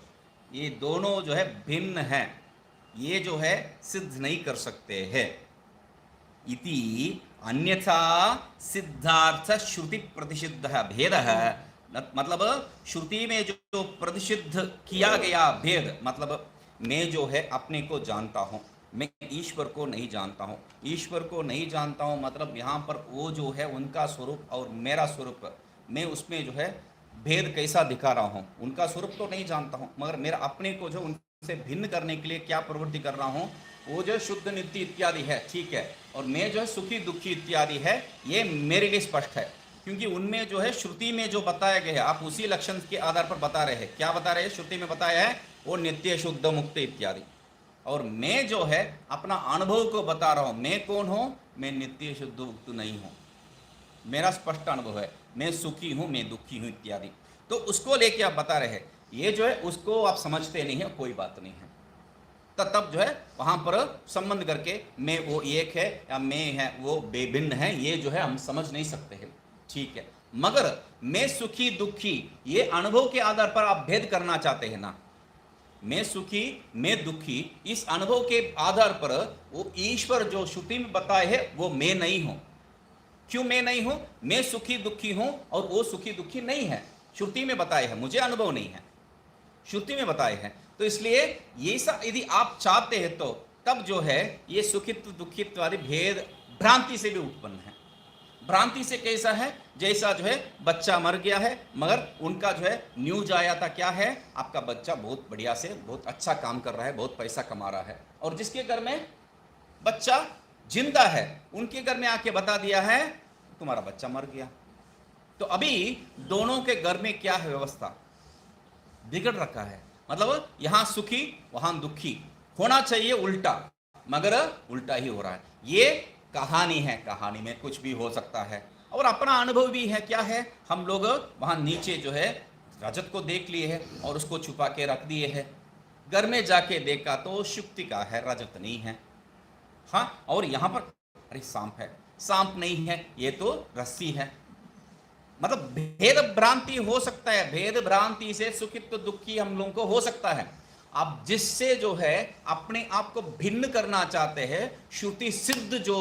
ये दोनों जो है भिन्न है, ये जो है सिद्ध नहीं कर सकते हैं। इति अन्यथा सिद्धार्थ श्रुति प्रतिषिद्ध भेद है, मतलब श्रुति में जो प्रतिषिद्ध किया गया भेद, मतलब मैं जो है अपने को जानता हूं, मैं ईश्वर को नहीं जानता हूं। ईश्वर को नहीं जानता हूं मतलब यहाँ पर वो जो है उनका स्वरूप और मेरा स्वरूप, मैं उसमें जो है भेद कैसा दिखा रहा हूँ, उनका स्वरूप तो नहीं जानता हूँ, मगर मेरा अपने को जो उनसे भिन्न करने के लिए क्या प्रवृत्ति कर रहा हूँ, वो जो शुद्ध नित्य इत्यादि है, ठीक है, और मैं जो है सुखी दुखी इत्यादि है, ये मेरे लिए स्पष्ट है, क्योंकि उनमें जो है श्रुति में जो बताया गया है आप उसी लक्षण के आधार पर बता रहे हैं। क्या बता रहे हैं, श्रुति में बताया है वो नित्य शुद्ध मुक्त इत्यादि, और मैं जो है अपना अनुभव को बता रहा हूँ। मैं कौन हूँ, मैं नित्य शुद्ध मुक्त नहीं हूँ, मेरा स्पष्ट अनुभव है, मैं सुखी हूं, मैं दुखी हूं इत्यादि। तो उसको लेके आप बता रहे हैं, ये जो है उसको आप समझते नहीं है, कोई बात नहीं है। तो तब जो है वहां पर संबंध करके मैं वो एक है या मैं है वो बेभिन्न है, ये जो है हम समझ नहीं सकते हैं, ठीक है। मगर मैं सुखी दुखी ये अनुभव के आधार पर आप भेद करना चाहते हैं ना, मैं सुखी मैं दुखी, इस अनुभव के आधार पर वो ईश्वर जो श्रुति में बताए है वो मैं नहीं हूं। क्यों मैं नहीं हूं, मैं सुखी दुखी हूं और वो सुखी दुखी नहीं है, श्रुति में बताए हैं, मुझे अनुभव नहीं है, श्रुति में बताए हैं। तो इसलिए ये सब यदि आप चाहते हैं तो तब जो है ये सुखित्व दुखित्व आदि भेद भ्रांति से भी उत्पन्न है। भ्रांति से कैसा है, जैसा जो है बच्चा मर गया है, मगर उनका जो है न्यूज आया था क्या है, आपका बच्चा बहुत बढ़िया से बहुत अच्छा काम कर रहा है, बहुत पैसा कमा रहा है, और जिसके घर में बच्चा जिंदा है उनके घर में आके बता दिया है तुम्हारा बच्चा मर गया। तो अभी दोनों के घर में क्या है, व्यवस्था बिगड़ रखा है, मतलब यहां सुखी वहां दुखी, होना चाहिए उल्टा, मगर उल्टा ही हो रहा है। ये कहानी है, कहानी में कुछ भी हो सकता है। और अपना अनुभव भी है, क्या है, हम लोग वहां नीचे जो है रजत को देख लिए है और उसको छुपा के रख दिए है। घर में जाके देखा तो शुक्ति का है, रजत नहीं है। हाँ, और यहां पर अरे सांप है, सांप नहीं है, ये तो रस्सी है। मतलब भेद भ्रांति हो सकता है, भेद भ्रांति से सुखित तो दुखी हम लोगों को हो सकता है। आप जिससे जो है अपने आप को भिन्न करना चाहते हैं, श्रुति सिद्ध जो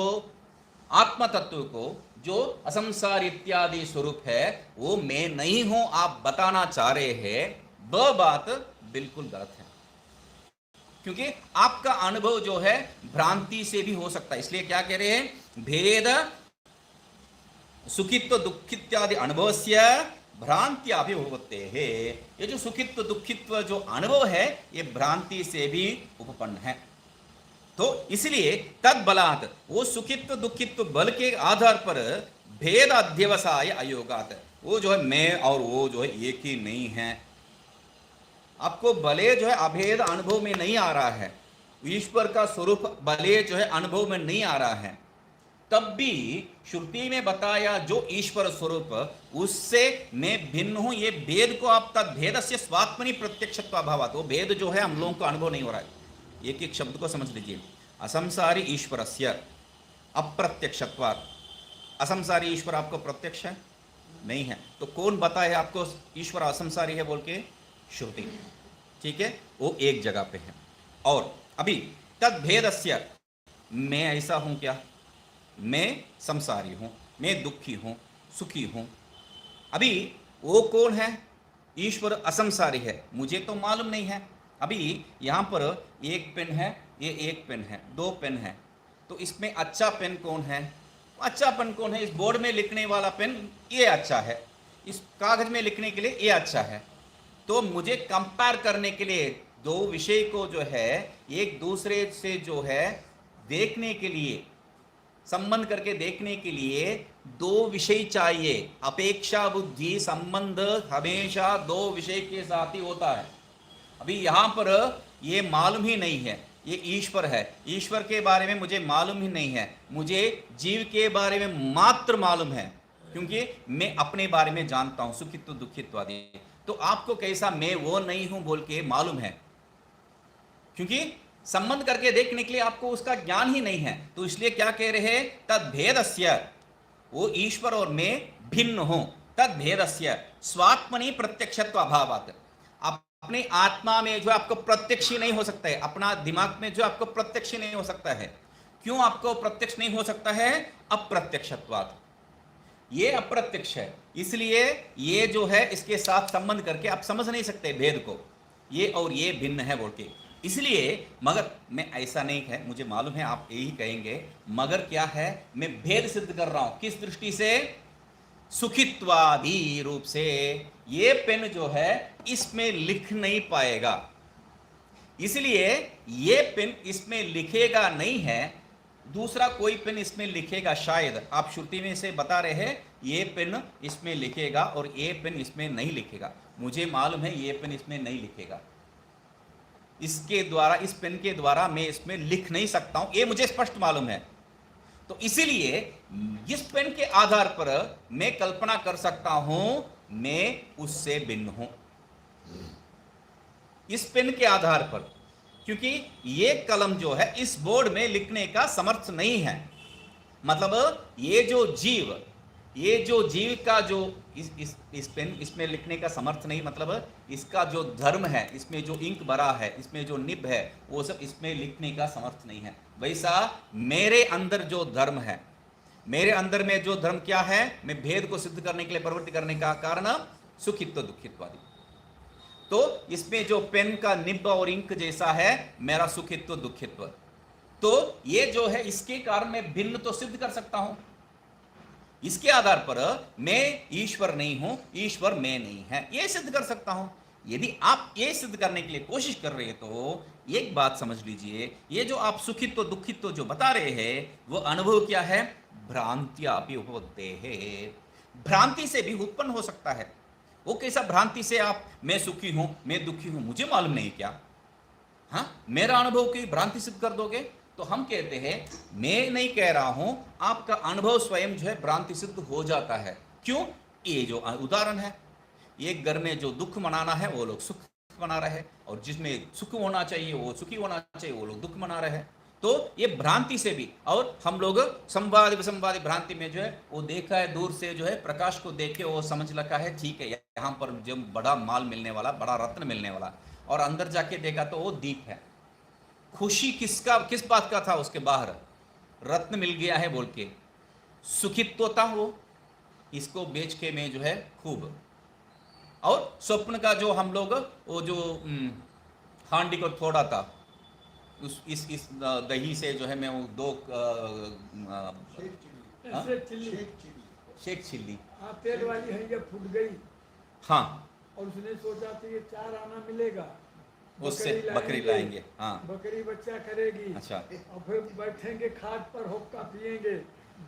आत्म तत्व को, जो असंसार इत्यादि स्वरूप है, वो मैं नहीं हूं आप बताना चाह रहे हैं, वह बात बिल्कुल गलत है। क्योंकि आपका अनुभव जो है भ्रांति से भी हो सकता है। इसलिए क्या कह रहे हैं, भेद सुखित्व दुखित्यादि अनुभव से भ्रांतिया भी होते हैं। ये जो सुखित्व दुखित्व जो अनुभव है, ये भ्रांति से भी उपपन्न है। तो इसलिए तद बलात्, वो सुखित्व दुखित्व बल के आधार पर भेद अध्यवसाय अयोगात, वो जो है मैं और वो जो है एक ही नहीं है। आपको भले जो है अभेद अनुभव में नहीं आ रहा है, ईश्वर का स्वरूप भले जो है अनुभव में नहीं आ रहा है, तब भी श्रुति में बताया जो ईश्वर स्वरूप, उससे मैं भिन्न हूं, ये भेद को आप तद भेद से स्वात्मनि प्रत्यक्षत्वाभावात्, वो भेद जो है हम लोगों को अनुभव नहीं हो रहा है। एक एक शब्द को समझ लीजिए। असंसारी ईश्वरस्य अप्रत्यक्षत्वात्, असंसारी ईश्वर आपको प्रत्यक्ष है नहीं है, तो कौन बताए आपको ईश्वर असंसारी है बोल के? श्रुति। ठीक है, वो एक जगह पे है। और अभी तद भेदस्य, मैं ऐसा हूं क्या, मैं संसारी हूं, मैं दुखी हूं, सुखी हूं। अभी वो कौन है? ईश्वर असंसारी है, मुझे तो मालूम नहीं है। अभी यहां पर एक पेन है, ये एक पेन है, दो पेन है, तो इसमें अच्छा पेन कौन है? अच्छा पेन कौन है? इस बोर्ड में लिखने वाला पेन ये अच्छा है, इस कागज में लिखने के लिए ये अच्छा है। तो मुझे कंपेयर करने के लिए दो विषय को जो है एक दूसरे से जो है देखने के लिए, संबंध करके देखने के लिए दो विषय चाहिए। अपेक्षा बुद्धि संबंध हमेशा दो विषय के साथ ही होता है। अभी यहां पर ये मालूम ही नहीं है, ये ईश्वर है, ईश्वर के बारे में मुझे मालूम ही नहीं है, मुझे जीव के बारे में मात्र मालूम है, क्योंकि मैं अपने बारे में जानता हूं, सुखित्व दुखित्व आदि। तो आपको कैसा मैं वो नहीं हूं बोल के मालूम है, क्योंकि संबंध करके देखने के लिए आपको उसका ज्ञान ही नहीं है। तो इसलिए क्या कह रहे हैं, तद भेदस्य, वो ईश्वर और मैं भिन्न हूं, तद भेदस्य स्वात्मनि प्रत्यक्षत्व अभावात्, अपने आत्मा में जो आपको प्रत्यक्ष ही नहीं हो सकता है, अपना दिमाग में जो आपको प्रत्यक्ष नहीं हो सकता है। क्यों आपको प्रत्यक्ष नहीं हो सकता है? अप्रत्यक्षत्वात्, ये अप्रत्यक्ष है, इसलिए ये जो है इसके साथ संबंध करके आप समझ नहीं सकते भेद को, ये और ये भिन्न है बोल के। इसलिए मगर मैं ऐसा नहीं है, मुझे मालूम है आप यही कहेंगे, मगर क्या है, मैं भेद सिद्ध कर रहा हूं। किस दृष्टि से? सुखित्वादि रूप से। ये पेन जो है इसमें लिख नहीं पाएगा, इसलिए ये पेन इसमें लिखेगा नहीं है, दूसरा कोई पेन इसमें लिखेगा शायद। आप श्रुति में से बता रहे हैं ये पेन इसमें लिखेगा और ये पेन इसमें नहीं लिखेगा, मुझे मालूम है ये पेन इसमें नहीं लिखेगा, इसके द्वारा, इस पेन के द्वारा मैं इसमें लिख नहीं सकता हूं, ये मुझे स्पष्ट मालूम है। तो इसीलिए इस पेन के आधार पर मैं कल्पना कर सकता हूं मैं उससे भिन्न हूं, इस पेन के आधार पर, क्योंकि ये कलम जो है इस बोर्ड में लिखने का समर्थ नहीं है। मतलब ये जो जीव का जो इस पेन इसमें लिखने का समर्थ नहीं, मतलब इसका जो धर्म है, इसमें जो इंक भरा है, इसमें जो निब है, वो सब इसमें लिखने का समर्थ नहीं है। वैसा मेरे अंदर जो धर्म है, मेरे अंदर में जो धर्म क्या है, मैं भेद को सिद्ध करने के लिए प्रवृत्ति करने का कारण सुखित्व दुखित्व आदि। तो इसमें जो पेन का निब और इंक जैसा है मेरा सुखित्व दुखित्व, तो ये जो है इसके कारण मैं भिन्न तो सिद्ध कर सकता हूं। इसके आधार पर मैं ईश्वर नहीं हूं, ईश्वर मैं नहीं है, यह सिद्ध कर सकता हूं। यदि आप ये सिद्ध करने के लिए कोशिश कर रहे हैं तो एक बात समझ लीजिए, ये जो आप सुखित्व दुखित्व जो बता रहे हैं वो अनुभव क्या है? भ्रांतिया भी उपपत्ते हैं, भ्रांति से भी उत्पन्न हो सकता है। वो कैसा भ्रांति से? आप मैं सुखी हूं, मैं दुखी हूं, मुझे मालूम नहीं क्या? हाँ, मेरा अनुभव की भ्रांति सिद्ध कर दोगे? तो हम कहते हैं मैं नहीं कह रहा हूं, आपका अनुभव स्वयं जो है भ्रांति सिद्ध हो जाता है। क्यों? ये जो उदाहरण है, एक घर में जो दुख मनाना है वो लोग सुख मना रहे हैं, और जिसमें सुख होना चाहिए वो सुखी होना चाहिए वो लोग दुख मना रहे हैं। तो ये भ्रांति से भी, और हम लोग संवाद विसंवादी भ्रांति में जो है वो देखा है दूर से, जो है प्रकाश को देखे वो समझ लगा है ठीक है यहाँ पर जो बड़ा माल मिलने वाला, बड़ा रत्न मिलने वाला, और अंदर जाके देखा तो वो दीप है। खुशी किस बात का था? उसके बाहर रत्न मिल गया है बोल के सुखित्व था वो, इसको बेच के मैं जो है खूब। और स्वप्न का जो हम लोग वो जो हांडी को थोड़ा था, इस दही से जो है मैं वो दो शेख चिल्ली तेल वाली है, ये फूट गई। हाँ, और उसने सोचा था ये 4 आना मिलेगा, उससे बकरी लाएंगे। हाँ, बकरी बच्चा करेगी। अच्छा। और फिर बैठेंगे खाट पर, हुक्का पिएंगे,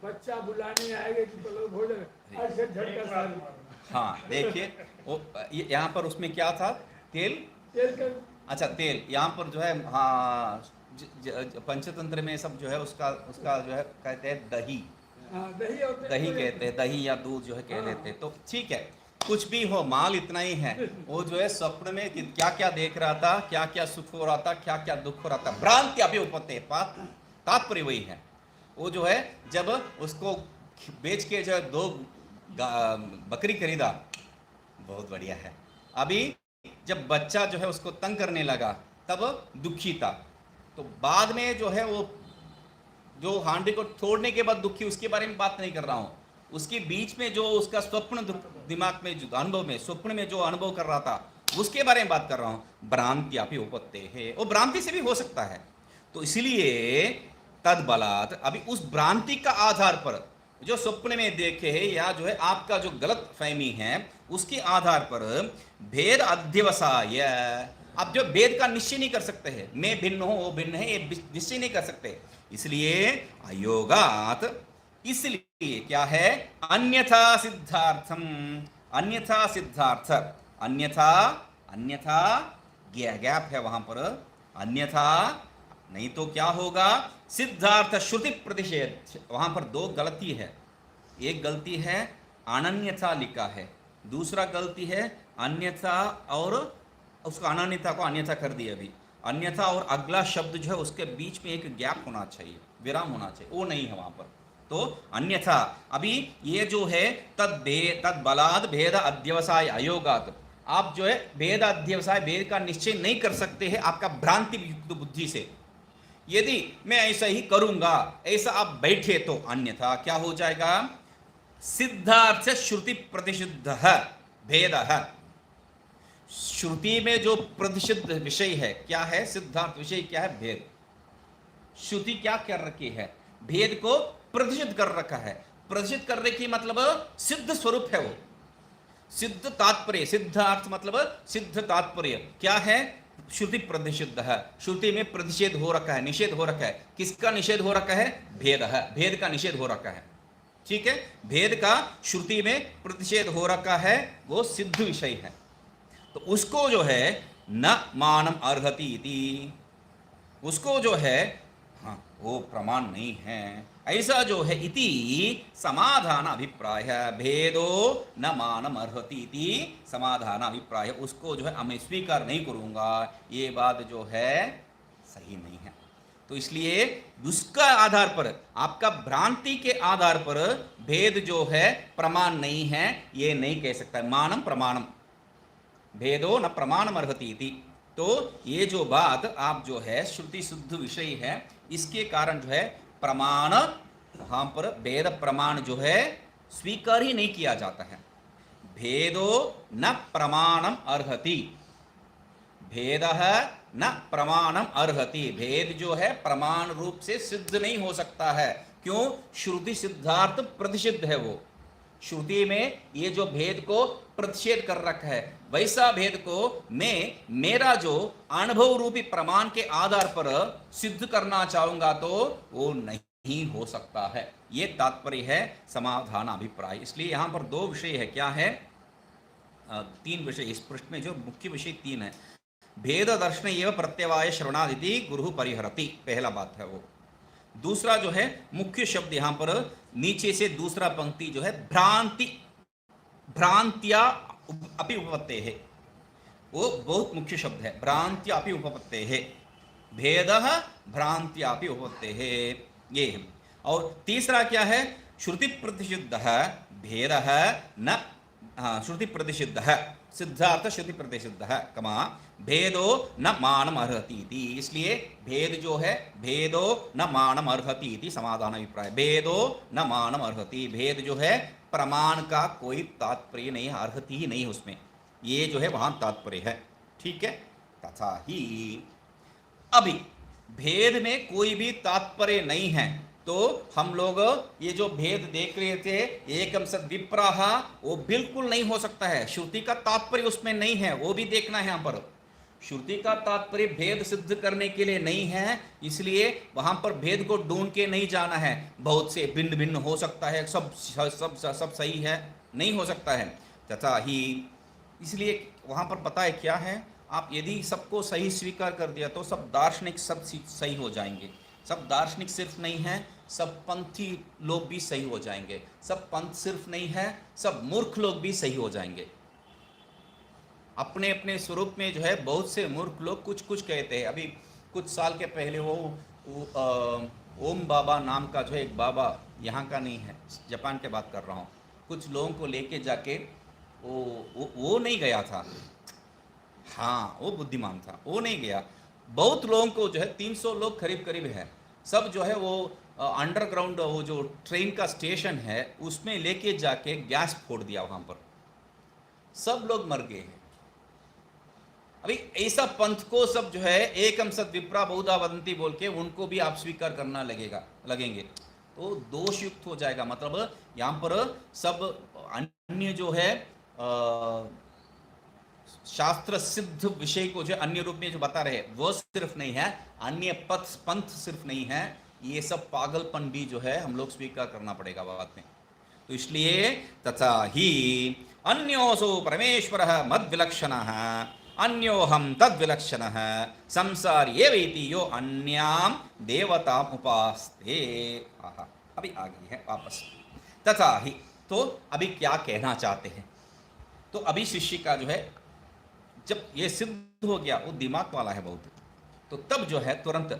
बच्चा बुलाने आएगा कि चलो भोजन, ऐसे झटका सारी। हाँ, देखिए वो यहाँ पर उसमें क्या था? तेल का, अच्छा तेल यहाँ पर जो है, हाँ पंचतंत्र में सब जो है उसका जो है कहते हैं दही। दही कहते हैं, दही या दूध जो है कह देते हैं। तो ठीक है, कुछ भी हो, माल इतना ही है। वो जो है स्वप्न में क्या क्या देख रहा था, क्या क्या सुख हो रहा था, क्या क्या दुख हो रहा था, भ्रांति अभी उपते, तात्पर्य वही है। वो जो है जब उसको बेच के जो है 2 बकरी खरीदा, बहुत बढ़िया है। अभी जब बच्चा जो है उसको तंग करने लगा तब दुखी था। तो बाद में जो है वो जो हांडी को छोड़ने के बाद दुखी, उसके बारे में बात नहीं कर रहा हूं। उसके बीच में जो उसका स्वप्न दिमाग में जो अनुभव में, स्वप्न में जो अनुभव कर रहा था उसके बारे में बात कर रहा हूं। भ्रांति आप ही उपत्ते है, वो भ्रांति से भी हो सकता है। तो इसलिए तद बलात्, अभी उस भ्रांति का आधार पर जो स्वप्न में देखे है या जो है आपका जो गलत फहमी है उसके आधार पर भेद अध्यवसाय, आप जो भेद का निश्चय नहीं कर सकते हैं, मैं भिन्न हूं वो भिन्न है, ये निश्चय नहीं कर सकते। इसलिए अयोगात, इसलिए क्या है? अन्यथा सिद्धार्थम, अन्यथा सिद्धार्थ, अन्यथा गैप है वहां पर, अन्यथा नहीं तो क्या होगा? सिद्धार्थ श्रुति प्रतिषेध, वहां पर 2 गलती है। एक गलती है अनन्यथा लिखा है, दूसरा गलती है अन्यथा, और उसको अनन्यता को अन्यथा कर दिया अभी। अन्यथा और अगला शब्द जो है उसके बीच में एक गैप होना चाहिए, विराम होना चाहिए, वो नहीं है वहां पर। तो अन्यथा, अभी ये जो है तद बलाद भेद अध्यवसाय अयोगात, आप जो है भेद अध्यवसाय, भेद का निश्चय नहीं कर सकते हैं आपका भ्रांति युक्त बुद्धि से। यदि मैं ऐसा ही करूंगा, ऐसा आप बैठे, तो अन्यथा क्या हो जाएगा? सिद्धार्थ श्रुति प्रतिषिद्ध भेद। श्रुति में जो प्रतिषिद्ध विषय है क्या है? सिद्धार्थ विषय क्या है? भेद। श्रुति क्या कर रखी है? भेद को प्रतिषिद्ध कर रखा है। प्रतिषिद्ध करने की मतलब सिद्ध स्वरूप है वो, सिद्ध तात्पर्य। सिद्धार्थ मतलब सिद्ध तात्पर्य क्या है? श्रुति प्रतिषिद्ध है, श्रुति में प्रतिषेध हो रखा है, निषेध हो रखा है। किसका निषेध हो रखा है? भेद है, भेद का निषेध हो रखा है। ठीक है, भेद का श्रुति में प्रतिषेध हो रखा है, वो सिद्ध विषय है। तो उसको जो है न मानम अर्हति इति, उसको जो है हाँ वो प्रमाण नहीं है, ऐसा जो है इति समाधान अभिप्राय, भेदो न मानम अर्हति इति समाधान अभिप्राय, उसको जो है मैं स्वीकार नहीं करूंगा, ये बात जो है सही नहीं है। तो इसलिए उसका आधार पर, आपका भ्रांति के आधार पर भेद जो है प्रमाण नहीं है, ये नहीं कह सकता। मानम प्रमाणम भेदो न प्रमाणम अर्हति इति। तो ये जो बात आप जो है श्रुति शुद्ध विषय है, इसके कारण जो है प्रमाण, वहां पर भेद प्रमाण जो है स्वीकार ही नहीं किया जाता है। भेदो न प्रमाणम अर्हति, भेद न प्रमाणम अर्हति, भेद जो है प्रमाण रूप से सिद्ध नहीं हो सकता है। क्यों? श्रुति सिद्धार्थ प्रतिषिद्ध है वो, श्रुति में ये जो भेद को प्रतिषेध कर रखा है, वैसा भेद को मैं मेरा जो अनुभव रूपी प्रमाण के आधार पर सिद्ध करना चाहूंगा तो वो नहीं हो सकता है। ये तात्पर्य है समाधान अभिप्राय। इसलिए यहां पर 2 विषय है। क्या है? 3 विषय इस पृष्ठ में, जो मुख्य विषय 3 है। भेद दर्शन एव प्रत्यवाय श्रवणादिति गुरु परिहरति, पहला बात है वो। दूसरा जो है मुख्य शब्द यहां पर नीचे से दूसरा पंक्ति जो है भ्रांति, भ्रांत्या अपि उपपत्ते है, वो बहुत मुख्य शब्द है, भ्रांत्या अपि उपपत्ते है, भेद भ्रांत्या अपि उपपत्ते है, ये है। और तीसरा क्या है, श्रुति प्रतिषिद्ध भेद न, श्रुति प्रतिषिद्ध सिद्धार्थ श्रुति प्रतिषिद्ध कमा भेदो न मानम अर्हति इति, इसलिए भेद जो है भेदो न मानम अर्हति इति समाधान अभिप्राय, भेदो न मानम अर्हति, भेद जो है प्रमाण का कोई तात्पर्य नहीं, अर्हति ही नहीं उसमें, ये जो है वहां तात्पर्य है, ठीक है। तथा ही अभी भेद में कोई भी तात्पर्य नहीं है, तो हम लोग ये जो भेद देख रहे थे एकम सद विप्राह, वो बिल्कुल नहीं हो सकता है, श्रुति का तात्पर्य उसमें नहीं है, वो भी देखना है। यहाँ पर श्रुति का तात्पर्य भेद सिद्ध करने के लिए नहीं है, इसलिए वहां पर भेद को ढूंढ के नहीं जाना है, बहुत से भिन्न भिन्न हो सकता है, सब सब सब, सब सही है, नहीं हो सकता है। तथा ही इसलिए वहां पर पता है क्या है, आप यदि सबको सही स्वीकार कर दिया तो सब दार्शनिक सब सही हो जाएंगे, सब दार्शनिक सिर्फ नहीं है, सब पंथी लोग भी सही हो जाएंगे, सब पंथ सिर्फ नहीं है, सब मूर्ख लोग भी सही हो जाएंगे। अपने अपने स्वरूप में जो है बहुत से मूर्ख लोग कुछ कुछ कहते हैं। अभी कुछ साल के पहले वो ओम बाबा नाम का जो है एक बाबा, यहाँ का नहीं है, जापान के बात कर रहा हूँ, कुछ लोगों को लेके जाके वो नहीं गया था, हाँ वो बुद्धिमान था, वो नहीं गया, बहुत लोगों को जो है 300 लोग करीब करीब है, सब जो है वो अंडरग्राउंड वो जो ट्रेन का स्टेशन है उसमें लेके जाके गैस फोड़ दिया, वहां पर सब लोग मर गए हैं। अभी ऐसा पंथ को सब जो है एकम सद विप्रा बहुधा वदंती बोल के उनको भी आप स्वीकार करना लगेंगे तो दोष युक्त हो जाएगा। मतलब यहाँ पर सब अन्य जो है शास्त्र सिद्ध विषय को जो अन्य रूप में जो बता रहे वो सिर्फ नहीं है, अन्य पंथ सिर्फ नहीं है, ये सब पागलपन भी जो है हम लोग स्वीकार करना पड़ेगा बाद में। तो इसलिए तथा ही अन्योसो परमेश्वरः मद्विलक्षणः अन्योहम तद्विलक्षणः संसार्येवेति यो अन्याम देवताम उपास्ते। अभी आगे है वापस तथा ही, तो अभी क्या कहना चाहते हैं, तो अभी शिष्य का जो है जब ये सिद्ध हो गया, वो दिमाग वाला है बहुत, तो तब जो है तुरंत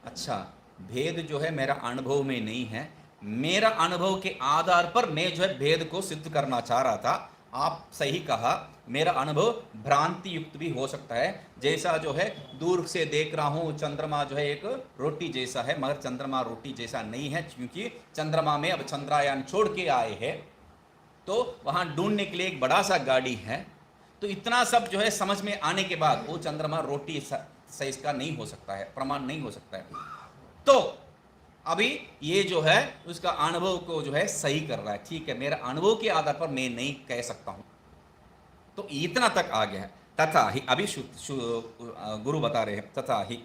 अच्छा भेद जो है मेरा अनुभव में नहीं है, मेरा अनुभव के आधार पर मैं जो है भेद को सिद्ध करना चाह रहा था। आप सही कहा, मेरा अनुभव भ्रांति युक्त भी हो सकता है, जैसा जो है दूर से देख रहा हूँ चंद्रमा जो है एक रोटी जैसा है, मगर चंद्रमा रोटी जैसा नहीं है, क्योंकि चंद्रमा में अब चंद्रयान छोड़ के आए हैं, तो वहाँ ढूंढने के लिए एक बड़ा सा गाड़ी है, तो इतना सब जो है समझ में आने के बाद वो चंद्रमा रोटी साइज का नहीं हो सकता है, प्रमाण नहीं हो सकता है। तो अभी ये जो है उसका अनुभव को जो है सही कर रहा है, ठीक है, मेरा अनुभव के आधार पर मैं नहीं कह सकता हूं, तो इतना तक आ गया है। तथा ही अभी गुरु बता रहे हैं तथा ही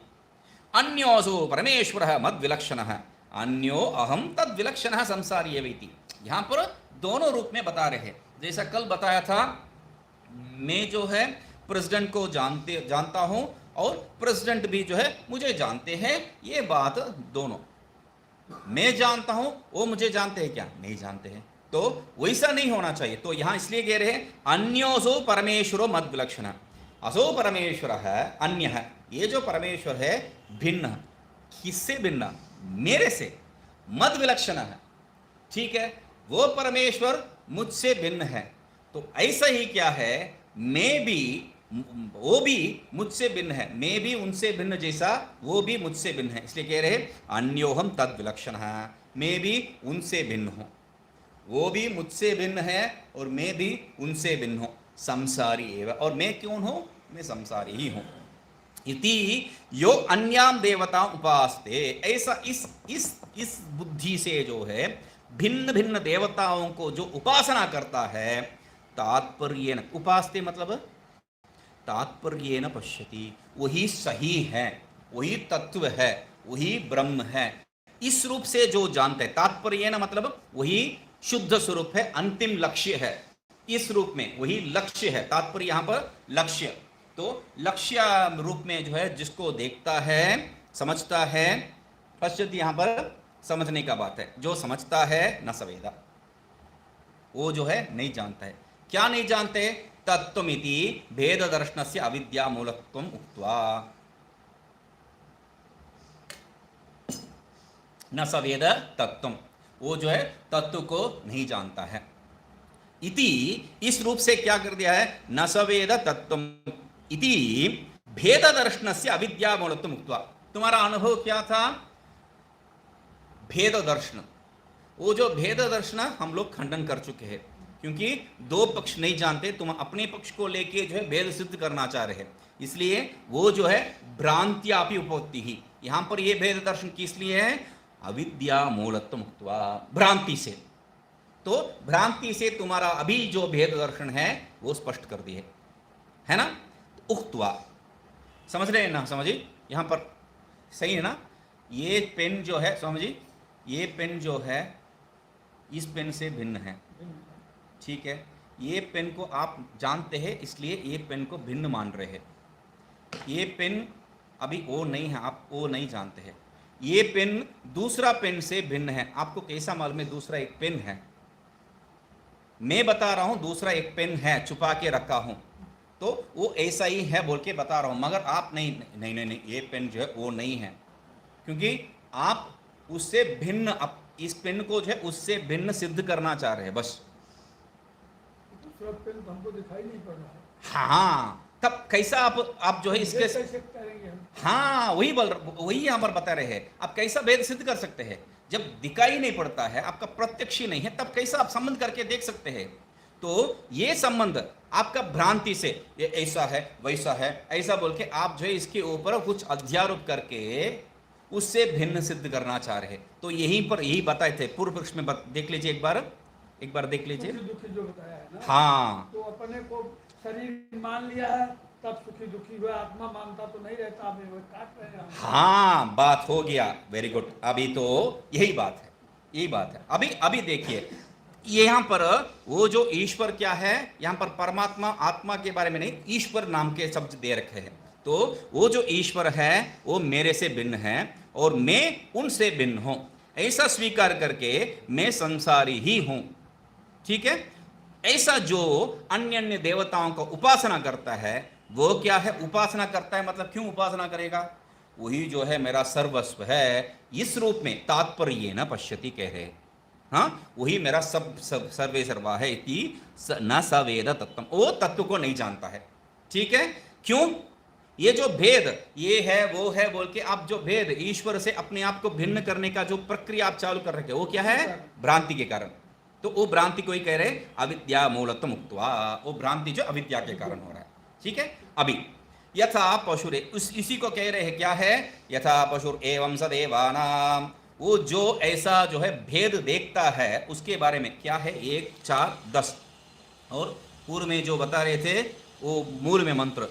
अन्योसो परमेश्वरः मद्विलक्षणः अन्यो अहम तद्विलक्षणः संसारीयेवेति, यहां पर दोनों रूप में बता रहे हैं। जैसा कल बताया था, मैं जो है प्रेसिडेंट को जानता हूं और प्रेसिडेंट भी जो है मुझे जानते हैं, ये बात दोनों, मैं जानता हूं वो मुझे जानते हैं क्या, नहीं जानते हैं, तो वैसा नहीं होना चाहिए। तो यहां इसलिए कह रहे हैं अन्योसो परमेश्वरो मद्विलक्षणः, असो परमेश्वर है अन्य है, ये जो परमेश्वर है भिन्न, किससे भिन्न, मेरे से, मद्विलक्षण है, ठीक है, वो परमेश्वर मुझसे भिन्न है। तो ऐसा ही क्या है, मैं भी, वो भी मुझसे भिन्न है, मैं भी उनसे भिन्न जैसा वो भी मुझसे भिन्न है, इसलिए कह रहे अन्योहम तद्विलक्षणः, मैं भी उनसे भिन्न हूं, वो भी मुझसे भिन्न है और मैं भी उनसे भिन्न हूं, संसारी एवं, और मैं कौन हूं, मैं संसारी ही हूं। इति यो अन्याम देवता उपास्ते, ऐसा इस बुद्धि से जो है भिन्न भिन्न देवताओं को जो उपासना करता है, तात्पर्येन, उपास्ते मतलब तात्पर्येन पश्यति, वही सही है, वही तत्व है, वही ब्रह्म है, इस रूप से जो जानते हैं, तात्पर्येन मतलब वही शुद्ध स्वरूप है, अंतिम लक्ष्य है, इस रूप में वही लक्ष्य है, तात्पर्य यहां पर लक्ष्य, तो लक्ष्य रूप में जो है जिसको देखता है, समझता है, पश्चिम यहां पर समझने का बात है। जो समझता है न सवेदा, वो जो है नहीं जानता है। क्या नहीं जानते? तत्त्वमिति भेद दर्शनस्य अविद्या मूलत्वम उक्त्वा न सवेद तत्त्वम, वो जो है तत्व को नहीं जानता है। इति इस रूप से क्या कर दिया है? न सवेद तत्त्वम इति भेद दर्शनस्य अविद्या मूलत्वम उक्त्वा। तुम्हारा अनुभव क्या था? भेद दर्शन। वो जो भेद दर्शन हम लोग खंडन कर चुके हैं, क्योंकि दो पक्ष नहीं जानते, तुम अपने पक्ष को लेके जो है भेद सिद्ध करना चाह रहे हैं, इसलिए वो जो है भ्रांत्यापि उपपत्ति ही। यहां पर ये भेद दर्शन किस लिए है? अविद्या मूलत्व मुक्त्वा, भ्रांति से। तो भ्रांति से तुम्हारा अभी जो भेद दर्शन है वो स्पष्ट कर दिए, है ना? उक्त्वा, समझ रहे हैं ना? समझिए यहां पर सही है ना? ये पेन जो है, समझिए ये पेन जो है इस पेन से भिन्न है, ठीक है? ये पेन को आप जानते हैं, इसलिए ये पेन को भिन्न मान रहे हैं। ये पेन अभी वो नहीं है, आप वो नहीं जानते हैं। ये पेन दूसरा पेन से भिन्न है, आपको कैसा मालूम है दूसरा एक पेन है? मैं बता रहा हूं दूसरा एक पेन है, छुपा के रखा हूं, तो वो ऐसा ही है बोल के बता रहा हूं, मगर आप नहीं नहीं नहीं, नहीं ये पेन जो है वो नहीं है, क्योंकि आप उससे भिन्न, इस पेन को जो है उससे भिन्न सिद्ध करना चाह रहे हैं बस। दूसरा पेन तो हमको दिखाई नहीं पड़ रहा है। हाँ, तब कैसा आप जो है इसके, कैसे करेंगे हम? हाँ वही यहाँ पर बता रहे हैं। आप कैसा भेद सिद्ध कर सकते हैं? जब दिखाई नहीं पड़ता है, आपका प्रत्यक्ष ही नहीं है, तब कैसा आप संबंध करके देख सकते हैं? तो ये संबंध आपका भ्रांति से, ये ऐसा है वैसा है ऐसा बोल के आप जो है इसके ऊपर कुछ अध्यारोप करके उससे भिन्न सिद्ध करना चाह रहे हैं। तो यहीं पर यही बताए थे पूर्व पक्ष में, देख लीजिए एक बार देख लीजिए। सुखी दुखी जो बताया है ना, हाँ, तो अपने को शरीर मान लिया है, तब सुखी दुखी हुआ, आत्मा मानता तो नहीं रहता, आप वो काट रहे हैं। हाँ, बात हो गया, वेरी गुड। अभी तो यही बात है, यही बात है। अभी देखिए यहाँ पर वो जो ईश्वर क्या है, यहाँ पर परमात्मा आत्मा के बारे में नहीं, ईश्वर नाम के शब्द दे रखे हैं। तो वो जो ईश्वर है वो मेरे से भिन्न है और मैं उनसे भिन्न हूं, ऐसा स्वीकार करके मैं संसारी ही हूं, ठीक है? ऐसा जो अन्य अन्य देवताओं का उपासना करता है, वो क्या है? उपासना करता है, मतलब क्यों उपासना करेगा? वही जो है मेरा सर्वस्व है, इस रूप में तात्पर्य न पश्यति कह रहे। हाँ, वही मेरा सब सर्वे सर्वा है इति न सवेद तत्वम, वो तत्व को नहीं जानता है, ठीक है? क्यों? ये जो भेद ये है वो है बोल के आप जो भेद ईश्वर से अपने आप को भिन्न करने का जो प्रक्रिया आप चालू कर रहे हैं, वो क्या है? भ्रांति के कारण। तो वो भ्रांति को ही कह रहे अविद्या मूलत्व मुक्त्वा, वो भ्रांति जो अविद्या के कारण हो रहा है, ठीक है? अभी यथा पशुरे, इसी को कह रहे हैं क्या है? यथा पशुर एवं सदेवानाम, वो जो ऐसा जो है भेद देखता है उसके बारे में क्या है? 1 4 10। और पूर्व में जो बता रहे थे वो मूल में मंत्र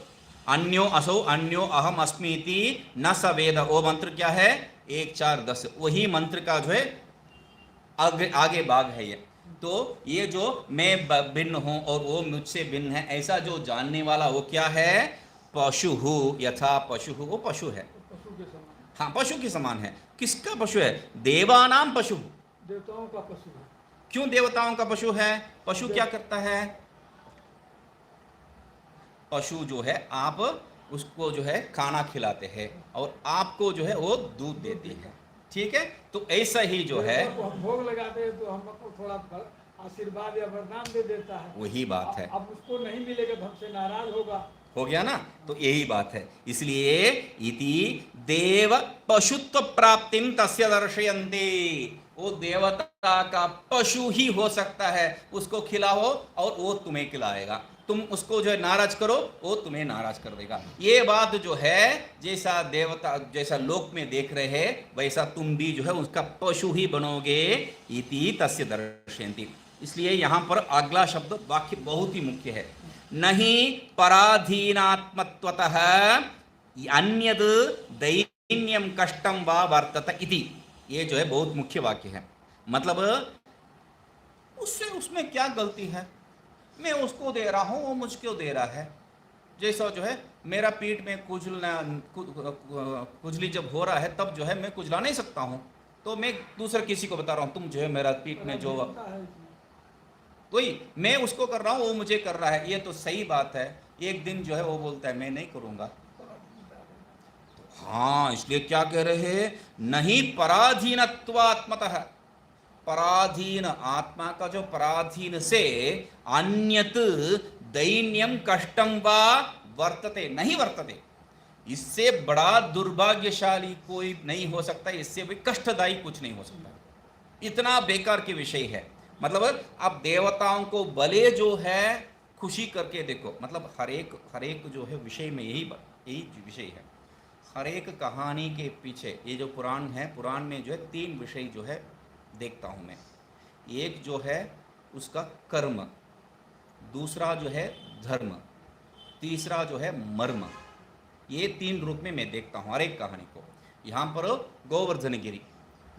अन्यो असौ अन्यो अहम अस्मीति न सवेद, वो मंत्र क्या है? 1 4 10, वही मंत्र का जो है आगे भाग है ये। तो ये जो मैं भिन्न हूं और वो मुझसे भिन्न है, ऐसा जो जानने वाला वो क्या है? पशु यथा पशु, वो पशु है। पशु के समान। हाँ, पशु के समान है। किसका पशु है? देवानाम पशु, देवताओं का पशु है। क्यों देवताओं का पशु है? पशु क्या करता है? पशु जो है आप उसको जो है खाना खिलाते हैं और आपको जो है वो दूध देती है, ठीक है? तो ऐसा ही जो है, तो हम भोग लगाते हैं तो हमको थोड़ा आशीर्वाद या वरदान दे देता है, वही बात है। अब उसको नहीं मिलेगा तो हमसे नाराज होगा, हो गया ना? तो यही बात है। इसलिए इति देव पशुत्व प्राप्तिम तस्य दर्शयन्ते, वो देवता का पशु ही हो सकता है, उसको खिलाओ और वो तुम्हें खिलाएगा, तुम उसको जो है नाराज करो वो तुम्हें नाराज कर देगा। ये बात जो है जैसा देवता जैसा लोक में देख रहे हैं वैसा तुम भी जो है उसका पशु ही बनोगे, इति तस्य दर्शयन्ति। इसलिए यहां पर अगला शब्द वाक्य बहुत ही मुख्य है, नहीं पराधीनात्मत्वतः अन्यद दैन्यम कष्टम वा वर्तत इति। ये जो है बहुत मुख्य वाक्य है। मतलब उसमें क्या गलती है? मैं उसको दे रहा हूं, वो मुझको दे रहा है, जैसा जो है मेरा पीठ में खुजली जब हो रहा है तब जो है मैं खुजला नहीं सकता हूँ, तो मैं दूसरे किसी को बता रहा हूँ तुम जो है मेरा पीठ में जो, पराधीनता है जी। तो ही मैं उसको कर रहा हूँ वो मुझे कर रहा है, ये तो सही बात है। एक दिन जो है वो बोलता है मैं नहीं करूँगा। हाँ, इसलिए क्या कह रहे हैं, नहीं पराधीनत्वात्मतः, पराधीन आत्मा का जो पराधीन से अन्यत दैन्यम कष्टम वा वर्तते, नहीं वर्तते, इससे बड़ा दुर्भाग्यशाली कोई नहीं हो सकता, इससे भी कष्टदायी कुछ नहीं हो सकता, इतना बेकार के विषय है। मतलब आप देवताओं को भले जो है खुशी करके देखो, मतलब हर एक जो है विषय में यही विषय है। हर एक कहानी के पीछे ये जो पुराण है, पुराण में जो है 3 विषय जो है देखता हूँ मैं। एक जो है उसका कर्म, दूसरा जो है धर्म, तीसरा जो है मर्म। ये 3 रूप में मैं देखता हूँ हर एक कहानी को। यहाँ पर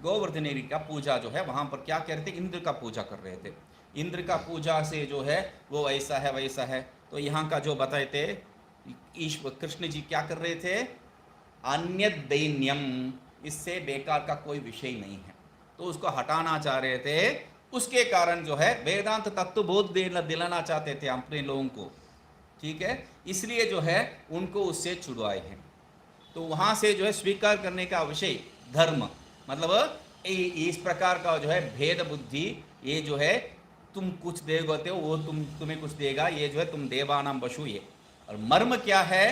गोवर्धनगिरी का पूजा जो है, वहाँ पर क्या कह रहे थे, इंद्र का पूजा कर रहे थे। इंद्र का पूजा से जो है वो ऐसा है वैसा है, तो यहाँ का जो बताए थे ईश्वर कृष्ण जी क्या कर रहे थे, अन्य दैन्यम, इससे बेकार का कोई विषय नहीं है, तो उसको हटाना चाह रहे थे। उसके कारण जो है वेदांत तत्व बोध दिलाना चाहते थे अपने लोगों को, ठीक है, इसलिए जो है उनको उससे छुड़वाए हैं। तो वहाँ से जो है स्वीकार करने का विषय धर्म, मतलब इस प्रकार का जो है भेद बुद्धि, ये जो है तुम कुछ देते हो वो तुम्हें कुछ देगा, ये जो है तुम देवानाम पशु ये। और मर्म क्या है,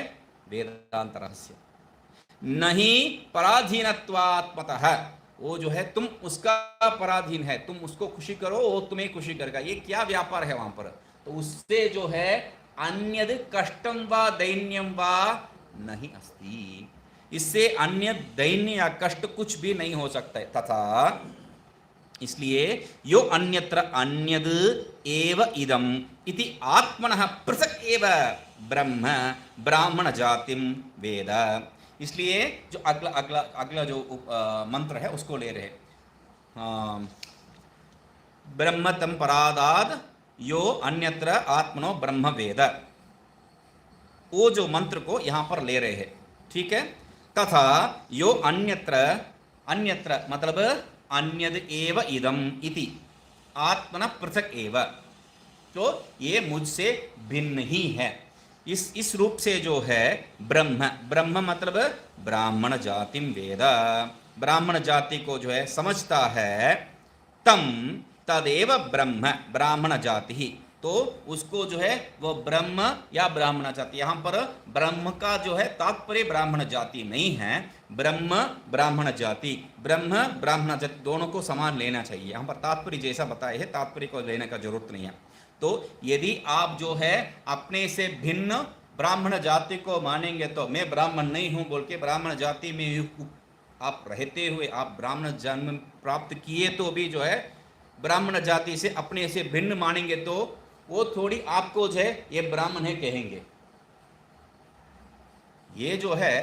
वेदांत रहस्य, नहीं पराधीनत्वात्मतः, वो जो है तुम उसका पराधीन है, तुम उसको खुशी करो वो तुम्हें खुशी करेगा, ये क्या व्यापार है वहां पर। तो उससे जो है अन्यद कष्टम वा दैन्यम वा नहीं अस्ति, इससे अन्य दैन्य या कष्ट कुछ भी नहीं हो सकता है। तथा इसलिए यो अन्यत्र अन्यद एव इदम इति आत्मनः पृथक एव ब्रह्म ब्राह्मण जातिम वेद। इसलिए जो अगला जो मंत्र है उसको ले रहे, ब्रह्म तम परादाद यो अन्यत्र आत्मनो ब्रह्म वेद, वो जो मंत्र को यहां पर ले रहे हैं, ठीक है। तथा यो अन्यत्र मतलब अन्यद एव इदम इति आत्मन पृथक एव, तो ये मुझसे भिन्न ही है। इस रूप से जो है ब्रह्म मतलब ब्राह्मण जातिम वेद, ब्राह्मण जाति को जो है समझता है, तम तदेव ब्रह्म ब्राह्मण जाति ही, तो उसको जो है वो ब्रह्म या ब्राह्मण जाति, यहाँ पर ब्रह्म का जो है तात्पर्य ब्राह्मण जाति नहीं है, ब्रह्म ब्राह्मण जाति, ब्रह्म ब्राह्मण जाति दोनों को समान लेना चाहिए। यहाँ पर तात्पर्य जैसा बताए है, तात्पर्य को लेने का जरूरत नहीं है। तो यदि आप जो है अपने से भिन्न ब्राह्मण जाति को मानेंगे, तो मैं ब्राह्मण नहीं हूं बोल के ब्राह्मण जाति में आप रहते हुए आप ब्राह्मण जन्म प्राप्त किए तो भी जो है ब्राह्मण जाति से अपने से भिन्न मानेंगे, तो वो थोड़ी आपको जो है ये ब्राह्मण है कहेंगे। ये जो है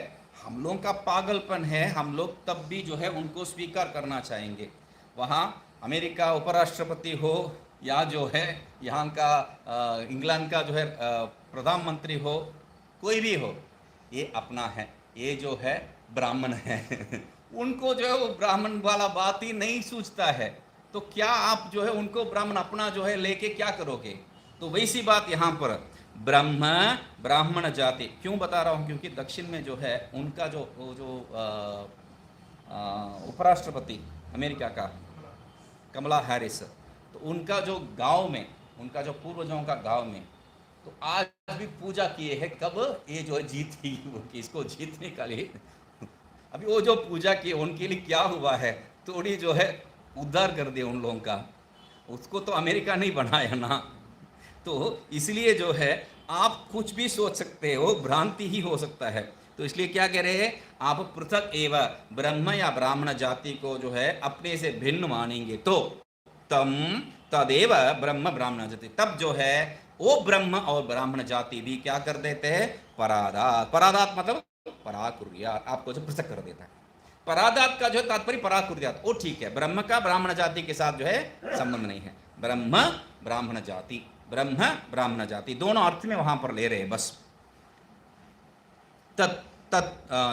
हम लोगों का पागलपन है, हम लोग तब भी जो है उनको स्वीकार करना चाहेंगे। वहाँ अमेरिका उपराष्ट्रपति हो या जो है यहाँ का इंग्लैंड का जो है प्रधानमंत्री हो, कोई भी हो, ये अपना है, ये जो है ब्राह्मण है उनको जो है वो ब्राह्मण वाला बात ही नहीं सूझता है, तो क्या आप जो है उनको ब्राह्मण अपना जो है लेके क्या करोगे। तो वैसी बात यहाँ पर ब्राह्मण जाति क्यों बता रहा हूँ, क्योंकि दक्षिण में जो है उनका जो उपराष्ट्रपति अमेरिका का कमला हैरिस, तो उनका जो गांव में, उनका जो पूर्वजों का गांव में, तो आज भी पूजा किए हैं, कब ये जो है जीत ही इसको जीतने का लिए अभी वो जो पूजा किए उनके लिए क्या हुआ है, थोड़ी जो है उद्धार कर दिया उन लोगों का, उसको तो अमेरिका नहीं बनाया ना। तो इसलिए जो है आप कुछ भी सोच सकते हो, भ्रांति ही हो सकता है। तो इसलिए क्या कह रहे हैं, आप पृथक एवं ब्रह्म या ब्राह्मण जाति को जो है अपने से भिन्न मानेंगे, तो तम तदेव ब्रह्म ब्राह्मण जाति, तब जो है वो ब्रह्म और ब्राह्मण जाति भी क्या कर देते हैं, परादात मतलब पराकुर्यात, आपको जो पृथक कर देता है। परादात का जो तात्पर्य पराकुर्यात, वो ठीक है, ब्रह्म का ब्राह्मण जाति के साथ जो है संबंध नहीं है, ब्रह्म ब्राह्मण जाति, ब्रह्म ब्राह्मण जाति दोनों अर्थ में वहां पर ले रहे हैं बस। तत्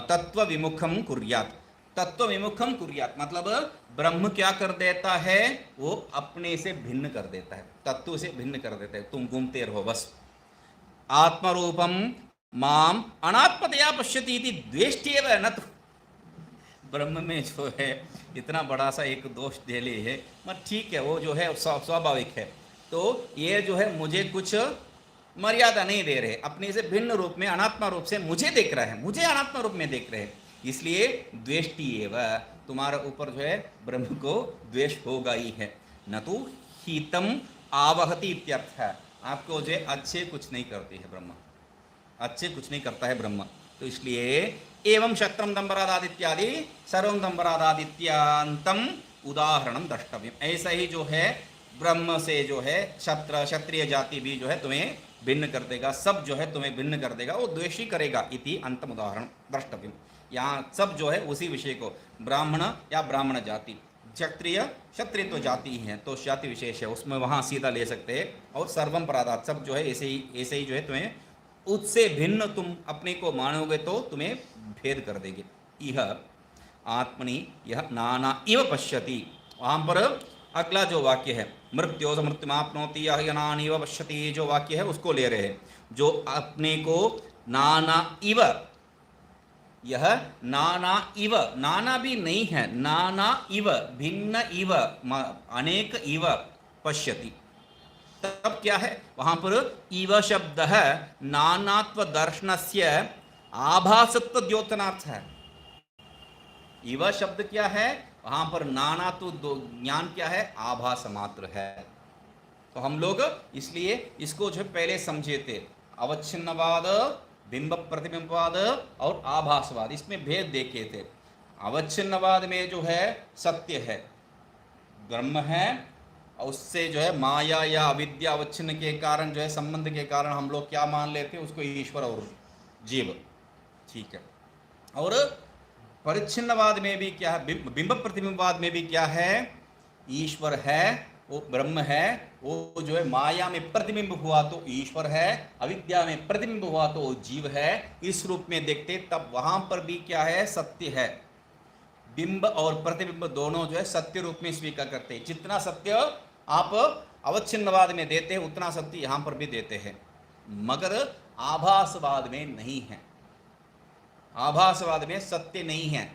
तत्व विमुखम कुर्यात। तत्व विमुखम कुर्यात मतलब ब्रह्म क्या कर देता है, वो अपने से भिन्न कर देता है, तत्व से भिन्न कर देता है, तुम घूमते रहो बस। आत्मरूपम माम अनात्मतया पश्यति इति द्वेष्ट्येव न तु। ब्रह्म में जो है इतना बड़ा सा एक दोष दे ले है, मत ठीक है, वो जो है स्वाभाविक है। तो ये जो है मुझे कुछ मर्यादा नहीं दे रहे, अपने से भिन्न रूप में अनात्मा रूप से मुझे देख रहा है, मुझे अनात्मा रूप में देख रहे हैं, इसलिए द्वेष्टि एवं तुम्हारे ऊपर जो है ब्रह्म को द्वेष होगा ही है। न तो हितम आवहति इत्यर्थ है, आपको जो है अच्छे कुछ नहीं करती है ब्रह्म, अच्छे कुछ नहीं करता है ब्रह्म। तो इसलिए एवं शत्रम दंबरादादित्यादि सर्वम दंबरादादित्यांतम उदाहरणम द्रष्टव्यम। ऐसा ही जो है ब्रह्म से जो है क्षत्रिय जाति भी जो है तुम्हें भिन्न कर देगा, सब जो है तुम्हें भिन्न कर देगा, वो द्वेषी करेगा। इति अंतम उदाहरण द्रष्टव्यम। यहाँ सब जो है उसी विषय को, ब्राह्मण या ब्राह्मण जाति, क्षत्रिय तो जाति ही है, तो जाति विशेष है, उसमें वहाँ सीधा ले सकते हैं। और सर्वम परादात सब जो है ऐसे ही जो है तुम्हें उससे भिन्न तुम अपने को मानोगे तो तुम्हें भेद कर देंगे। यह आत्मनि यह नाना इव पश्यति, वहाँ पर अगला जो वाक्य है मृत्योस मृत्युमाप्नोति यह नाना इव पश्यति, जो वाक्य है उसको ले रहे हैं, जो अपने को नाना इव, यह नाना इव, नाना भी नहीं है, नाना इव भिन्न इव अनेक इव पश्यति। तब क्या है वहां पर इव शब्द है नानात्व दर्शनस्य आभासत्व द्योतनार्थ है। इव शब्द क्या है वहां पर, नानात्व ज्ञान क्या है, आभास मात्र है। तो हम लोग इसलिए इसको जो पहले समझे थे, अवच्छिन्नवाद, बिंब प्रतिबिंबवाद और आभासवाद, इसमें भेद देखे थे। अवच्छिन्नवाद में जो है सत्य है, ब्रह्म है, और उससे जो है माया या अविद्या अवच्छिन्न के कारण जो है संबंध के कारण हम लोग क्या मान लेते हैं उसको, ईश्वर और जीव, ठीक है। और परिच्छिन्नवाद में भी क्या है, बिंब प्रतिबिंबवाद में भी क्या है, ईश्वर है, वो ब्रह्म है, वो जो है माया में प्रतिबिंब हुआ तो ईश्वर है, अविद्या में प्रतिबिंब हुआ तो वो जीव है, इस रूप में देखते, तब वहां पर भी क्या है, सत्य है। बिंब और प्रतिबिंब दोनों जो है सत्य रूप में स्वीकार करते हैं। जितना सत्य आप अवच्छिन्नवाद में देते हैं उतना सत्य यहां पर भी देते हैं, मगर आभासवाद में नहीं है। आभासवाद में सत्य नहीं है,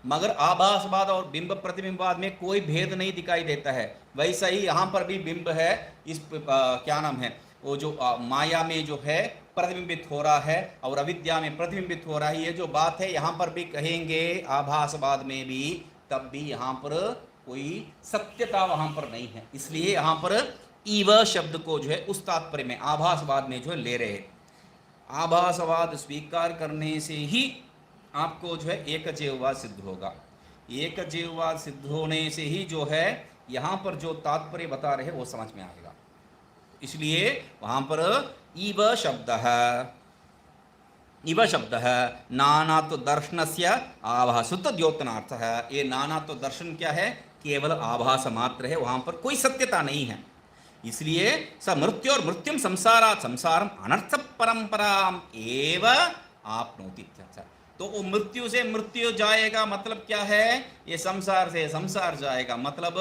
मगर आभासवाद और बिंब प्रतिबिंबवाद में कोई भेद नहीं दिखाई देता है। वैसा ही यहाँ पर भी बिंब है, इस क्या नाम है, वो जो माया में जो है प्रतिबिंबित हो रहा है और अविद्या में प्रतिबिंबित हो रहा है, ये जो बात है यहाँ पर भी कहेंगे आभासवाद में भी, तब भी यहाँ पर कोई सत्यता वहाँ पर नहीं है। इसलिए यहाँ पर ईव शब्द को जो है उस तात्पर्य में आभासवाद में जो है ले रहे हैं। आभासवाद स्वीकार करने से ही आपको जो है एक जीववाद सिद्ध होगा। एक जीववाद सिद्ध होने से ही जो है यहाँ पर जो तात्पर्य बता रहे हैं वो समझ में आएगा। इसलिए वहाँ पर इव शब्द है नानात्व दर्शनस्य आभासुत द्योतनार्थ है। ये नानात्व दर्शन क्या है, केवल आभास मात्र है, वहाँ पर कोई सत्यता नहीं है। इसलिए स मृत्यु और मृत्युम संसारात् संसारम अनर्थ परंपराम एव आपनोति। तो वो मृत्यु से मृत्यु जाएगा मतलब क्या है, ये संसार से संसार जाएगा मतलब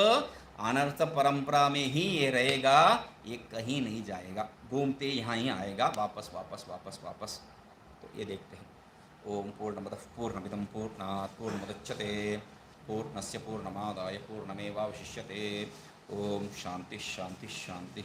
अनर्थ परंपरा में ही ये रहेगा, ये कहीं नहीं जाएगा, घूमते यहाँ ही आएगा, वापस वापस वापस वापस। तो ये देखते हैं। ओम पूर्णमदः पूर्णमिदं पूर्णात् पूर्णमुदच्यते पूर्णस्य पूर्णमादाय पूर्णमेवावशिष्यते। ओम शांति शांति शांति।